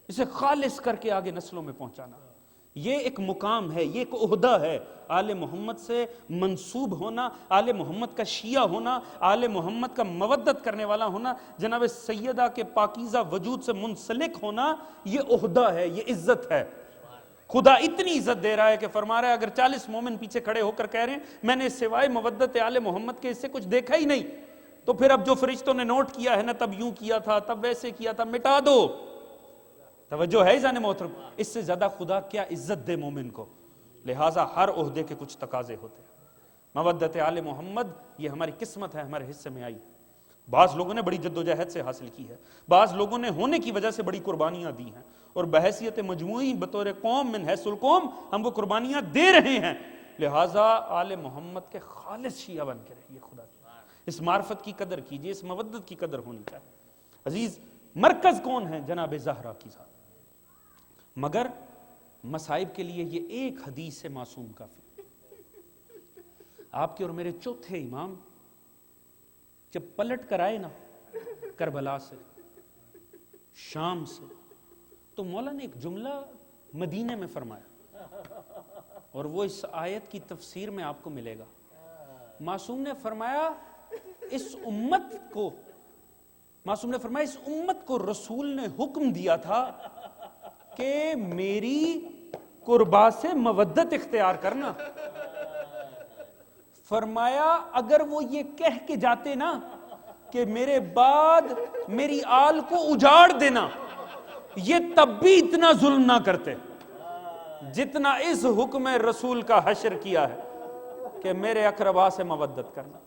اسے خالص کر کے آگے نسلوں میں پہنچانا۔ یہ ایک مقام ہے، یہ ایک عہدہ ہے، آل محمد سے منسوب ہونا، آل محمد کا شیعہ ہونا، آل محمد کا مودت کرنے والا ہونا، جناب سیدہ کے پاکیزہ وجود سے منسلک ہونا، یہ عہدہ ہے، یہ عزت ہے۔ خدا اتنی عزت دے رہا ہے کہ فرما رہا ہے اگر 40 مومن پیچھے کھڑے ہو کر کہہ رہے ہیں میں نے سوائے مودت آل محمد کے اس سے کچھ دیکھا ہی نہیں، تو پھر اب جو فرشتوں نے نوٹ کیا ہے نا، تب یوں کیا تھا، تب ویسے کیا تھا، مٹا دو۔ توجہ ہے جان محترم، اس سے زیادہ خدا کیا عزت دے مومن کو۔ لہٰذا ہر عہدے کے کچھ تقاضے ہوتے ہیں۔ مودت آل محمد یہ ہماری قسمت ہے، ہمارے حصے میں آئی۔ بعض لوگوں نے بڑی جدوجہد سے حاصل کی ہے، بعض لوگوں نے ہونے کی وجہ سے بڑی قربانیاں دی ہیں، اور بحیثیت مجموعی بطور قوم من حیث القوم ہم وہ قربانیاں دے رہے ہیں۔ لہٰذا آل محمد کے خالص شیعہ بن کے رہیے، خدا کی اس معرفت کی قدر کیجئے، اس مودت کی قدر ہونی چاہیے۔ عزیز مرکز کون ہے؟ جناب زہرا کی ذات، مگر مصائب کے لیے یہ ایک حدیث سے معصوم کافی۔ آپ کے اور میرے چوتھے امام جب پلٹ کر آئے نا کربلا سے، شام سے، تو مولا نے ایک جملہ مدینے میں فرمایا، اور وہ اس آیت کی تفسیر میں آپ کو ملے گا۔ معصوم نے فرمایا اس امت کو رسول نے حکم دیا تھا کہ میری قربا سے مودت اختیار کرنا. فرمایا اگر وہ یہ کہہ کے جاتے نا کہ میرے بعد میری آل کو اجاڑ دینا، یہ تب بھی اتنا ظلم نہ کرتے جتنا اس حکم رسول کا حشر کیا ہے کہ میرے اقربا سے مودت کرنا.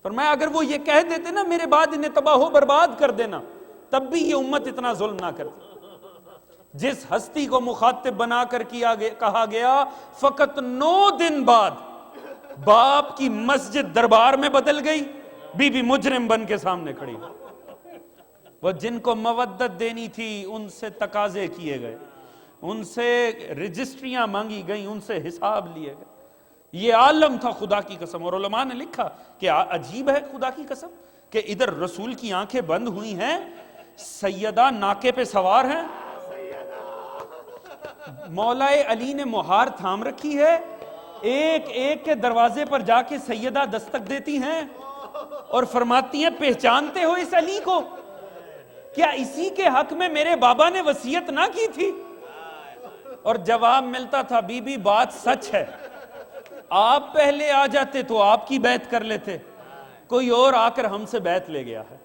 فرمایا اگر وہ یہ کہہ دیتے نا میرے بعد انہیں تباہ و برباد کر دینا، تب بھی یہ امت اتنا ظلم نہ کرتی. جس ہستی کو مخاطب بنا کر کہا گیا فقط 9 دن بعد باپ کی مسجد دربار میں بدل گئی، بی بی مجرم بن کے سامنے کھڑی. وہ جن کو مودت دینی تھی ان سے تقاضے کیے گئے، ان سے رجسٹریاں مانگی گئیں، ان سے حساب لیے گئے. یہ عالم تھا خدا کی قسم. اور علماء نے لکھا کہ عجیب ہے خدا کی قسم کہ ادھر رسول کی آنکھیں بند ہوئی ہیں، سیدہ ناکے پہ سوار ہیں، مولا علی نے مہار تھام رکھی ہے، ایک ایک کے دروازے پر جا کے سیدہ دستک دیتی ہیں اور فرماتی ہیں پہچانتے ہو اس علی کو؟ کیا اسی کے حق میں میرے بابا نے وصیت نہ کی تھی؟ اور جواب ملتا تھا بی بی بات سچ ہے، آپ پہلے آ جاتے تو آپ کی بیعت کر لیتے، کوئی اور آ کر ہم سے بیعت لے گیا ہے.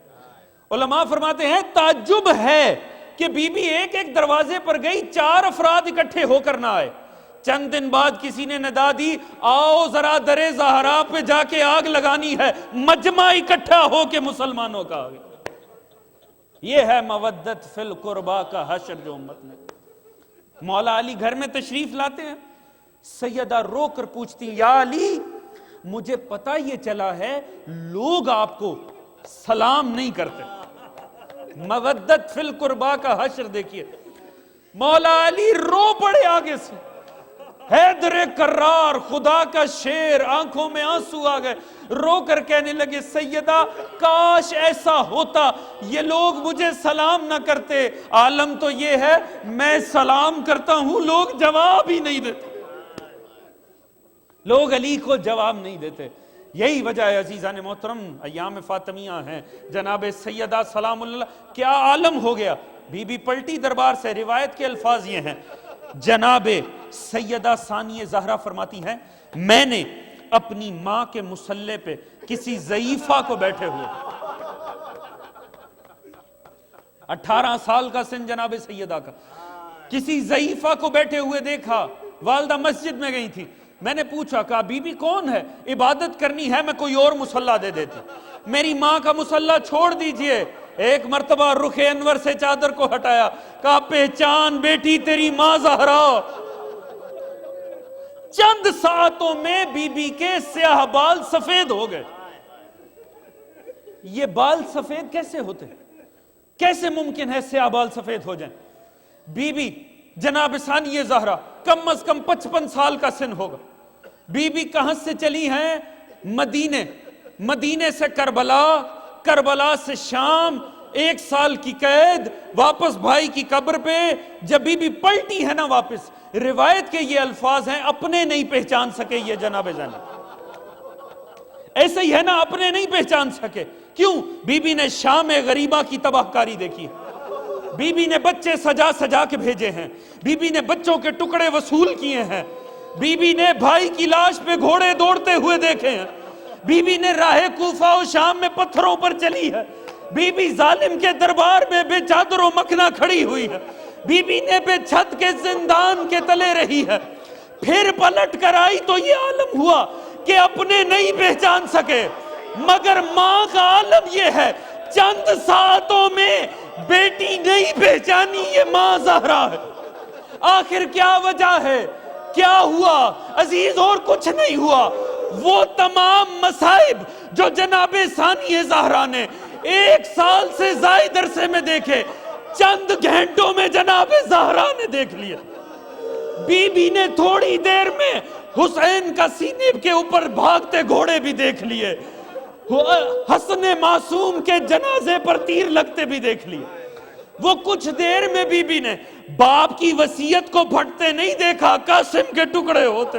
علماء فرماتے ہیں تعجب ہے کہ بی بی ایک ایک دروازے پر گئی، 4 افراد اکٹھے ہو کر نہ آئے. چند دن بعد کسی نے ندا دی آؤ ذرا درِ زہرا پہ جا کے آگ لگانی ہے، مجمع اکٹھا ہو کے مسلمانوں کا آگے. یہ ہے مودت فی القربا کا حشر جو امت نے. مولا علی گھر میں تشریف لاتے ہیں، سیدہ رو کر پوچھتی یا علی مجھے پتہ یہ چلا ہے لوگ آپ کو سلام نہیں کرتے. مودت فی القربا کا حشر دیکھیے. مولا علی رو پڑے آگے سے، حیدر کرار خدا کا شیر، آنکھوں میں آنسو آ گئے، رو کر کہنے لگے سیدہ کاش ایسا ہوتا، یہ لوگ مجھے سلام نہ کرتے. عالم تو یہ ہے میں سلام کرتا ہوں لوگ جواب ہی نہیں دیتے، لوگ علی کو جواب نہیں دیتے. یہی وجہ ہے عزیزان محترم، ایام فاطمیہ ہیں، جناب سیدہ سلام اللہ کیا عالم ہو گیا. بی بی پلٹی دربار سے، روایت کے الفاظ یہ ہیں، جناب سیدہ ثانیہ زہرا فرماتی ہیں میں نے اپنی ماں کے مصلے پہ کسی ضعیفہ کو بیٹھے ہوئے، 18 سال کا سن جناب سیدہ کا، کسی ضعیفہ کو بیٹھے ہوئے دیکھا. والدہ مسجد میں گئی تھی، میں نے پوچھا کہا بی بی کون ہے؟ عبادت کرنی ہے میں کوئی اور مصلی دے دیتی، میری ماں کا مصلی چھوڑ دیجئے. ایک مرتبہ رخ انور سے چادر کو ہٹایا، کہا پہچان بیٹی تیری ماں زہرا. چند ساعتوں میں بی بی کے سیاہ بال سفید ہو گئے. یہ بال سفید کیسے ہوتے؟ کیسے ممکن ہے سیاہ بال سفید ہو جائیں؟ بی بی جناب ثانیہ زہرا کم از کم 55 سال کا سن ہوگا. بی بی کہاں سے چلی ہیں؟ مدینے سے کربلا، کربلا سے شام، 1 سال کی قید، واپس بھائی کی قبر پہ. جب بی بی پلٹی ہے نا واپس، روایت کے یہ الفاظ ہیں اپنے نہیں پہچان سکے یہ جناب زینب، ایسے ہی ہے نا اپنے نہیں پہچان سکے. کیوں؟ بی بی نے شام غریبہ کی تباہ کاری دیکھی، بی بی نے بچے سجا سجا کے بھیجے ہیں، بی بی نے بچوں کے ٹکڑے وصول کیے ہیں، بی بی نے بھائی کی لاش پہ گھوڑے دوڑتے ہوئے دیکھے ہیں، بی بی نے راہ کوفہ و شام میں پتھروں پر چلی ہے، بی بی ظالم کے دربار میں بے چادر و مکھنا کھڑی ہوئی ہے، بی بی نے بے چھت کے زندان کے تلے رہی ہے. پھر پلٹ کر آئی تو یہ عالم ہوا کہ اپنے نہیں پہچان سکے، مگر ماں کا عالم یہ ہے چند ساعتوں میں بیٹی نہیں پہچانی یہ ماں زہرا ہے. آخر کیا وجہ ہے؟ کیا ہوا عزیز؟ اور کچھ نہیں ہوا، وہ تمام مصائب جو جناب ثانیہ زہرا نے 1 سال سے زائد عرصے میں دیکھے، چند گھنٹوں میں جناب زہرا نے دیکھ لیا. بی بی نے تھوڑی دیر میں حسین کا سینے کے اوپر بھاگتے گھوڑے بھی دیکھ لیے، حسن معصوم کے جنازے پر تیر لگتے بھی دیکھ لیے. وہ کچھ دیر میں بی بی نے باپ کی وصیت کو پھٹتے نہیں دیکھا، قاسم کے ٹکڑے ہوتے.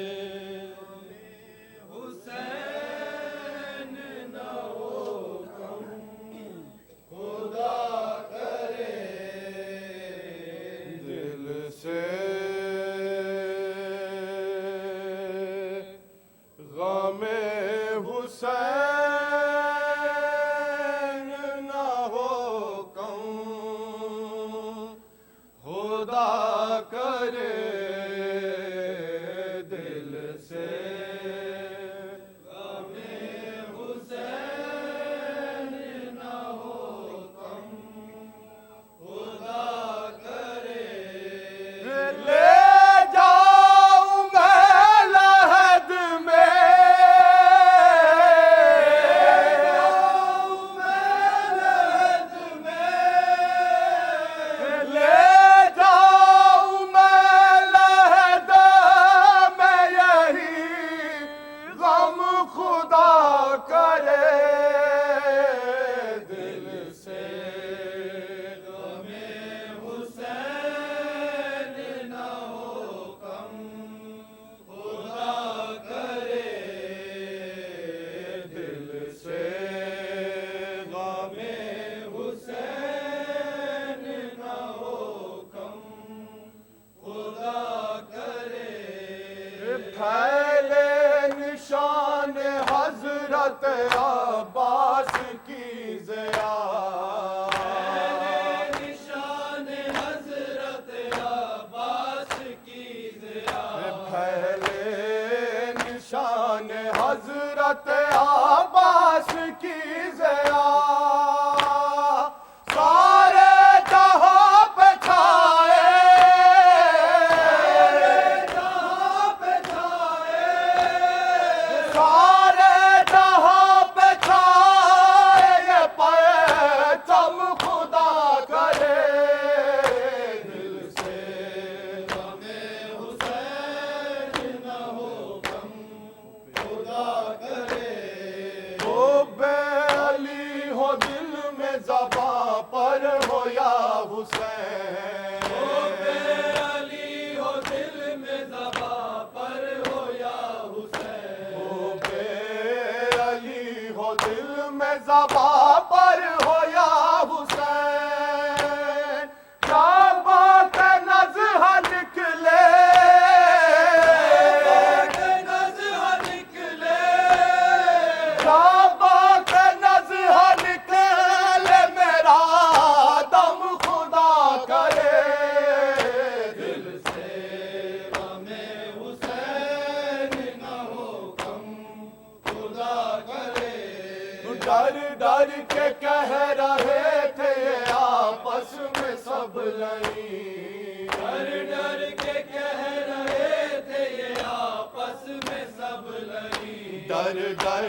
سب لئی، ڈر ڈر کے کہہ رہے تھے یہ آپس میں سب لئی، ڈر ڈر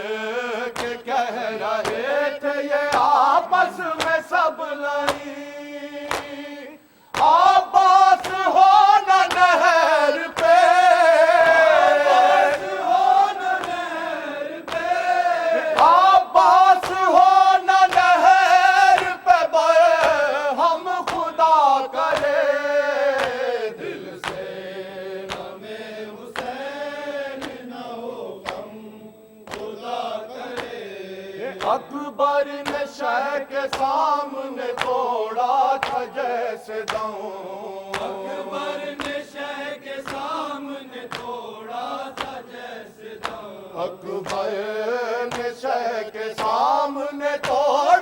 کے کہہ رہے تھے یہ آپس میں سب لئی، عباس ہو نہ نہر پہ، عباس ہو نہ نہر پہ، عباس ہو نہ نہر پہ، ہم خدا کرے دل سے غم حسین نہ ہو غم خدا کرے، اکبر نے شہ کے سامنے توڑا تھا جیسے دوں، اکبر نے شہ کے سامنے توڑا تھا جیسے دوں، اکبر نے شہ کے سامنے توڑا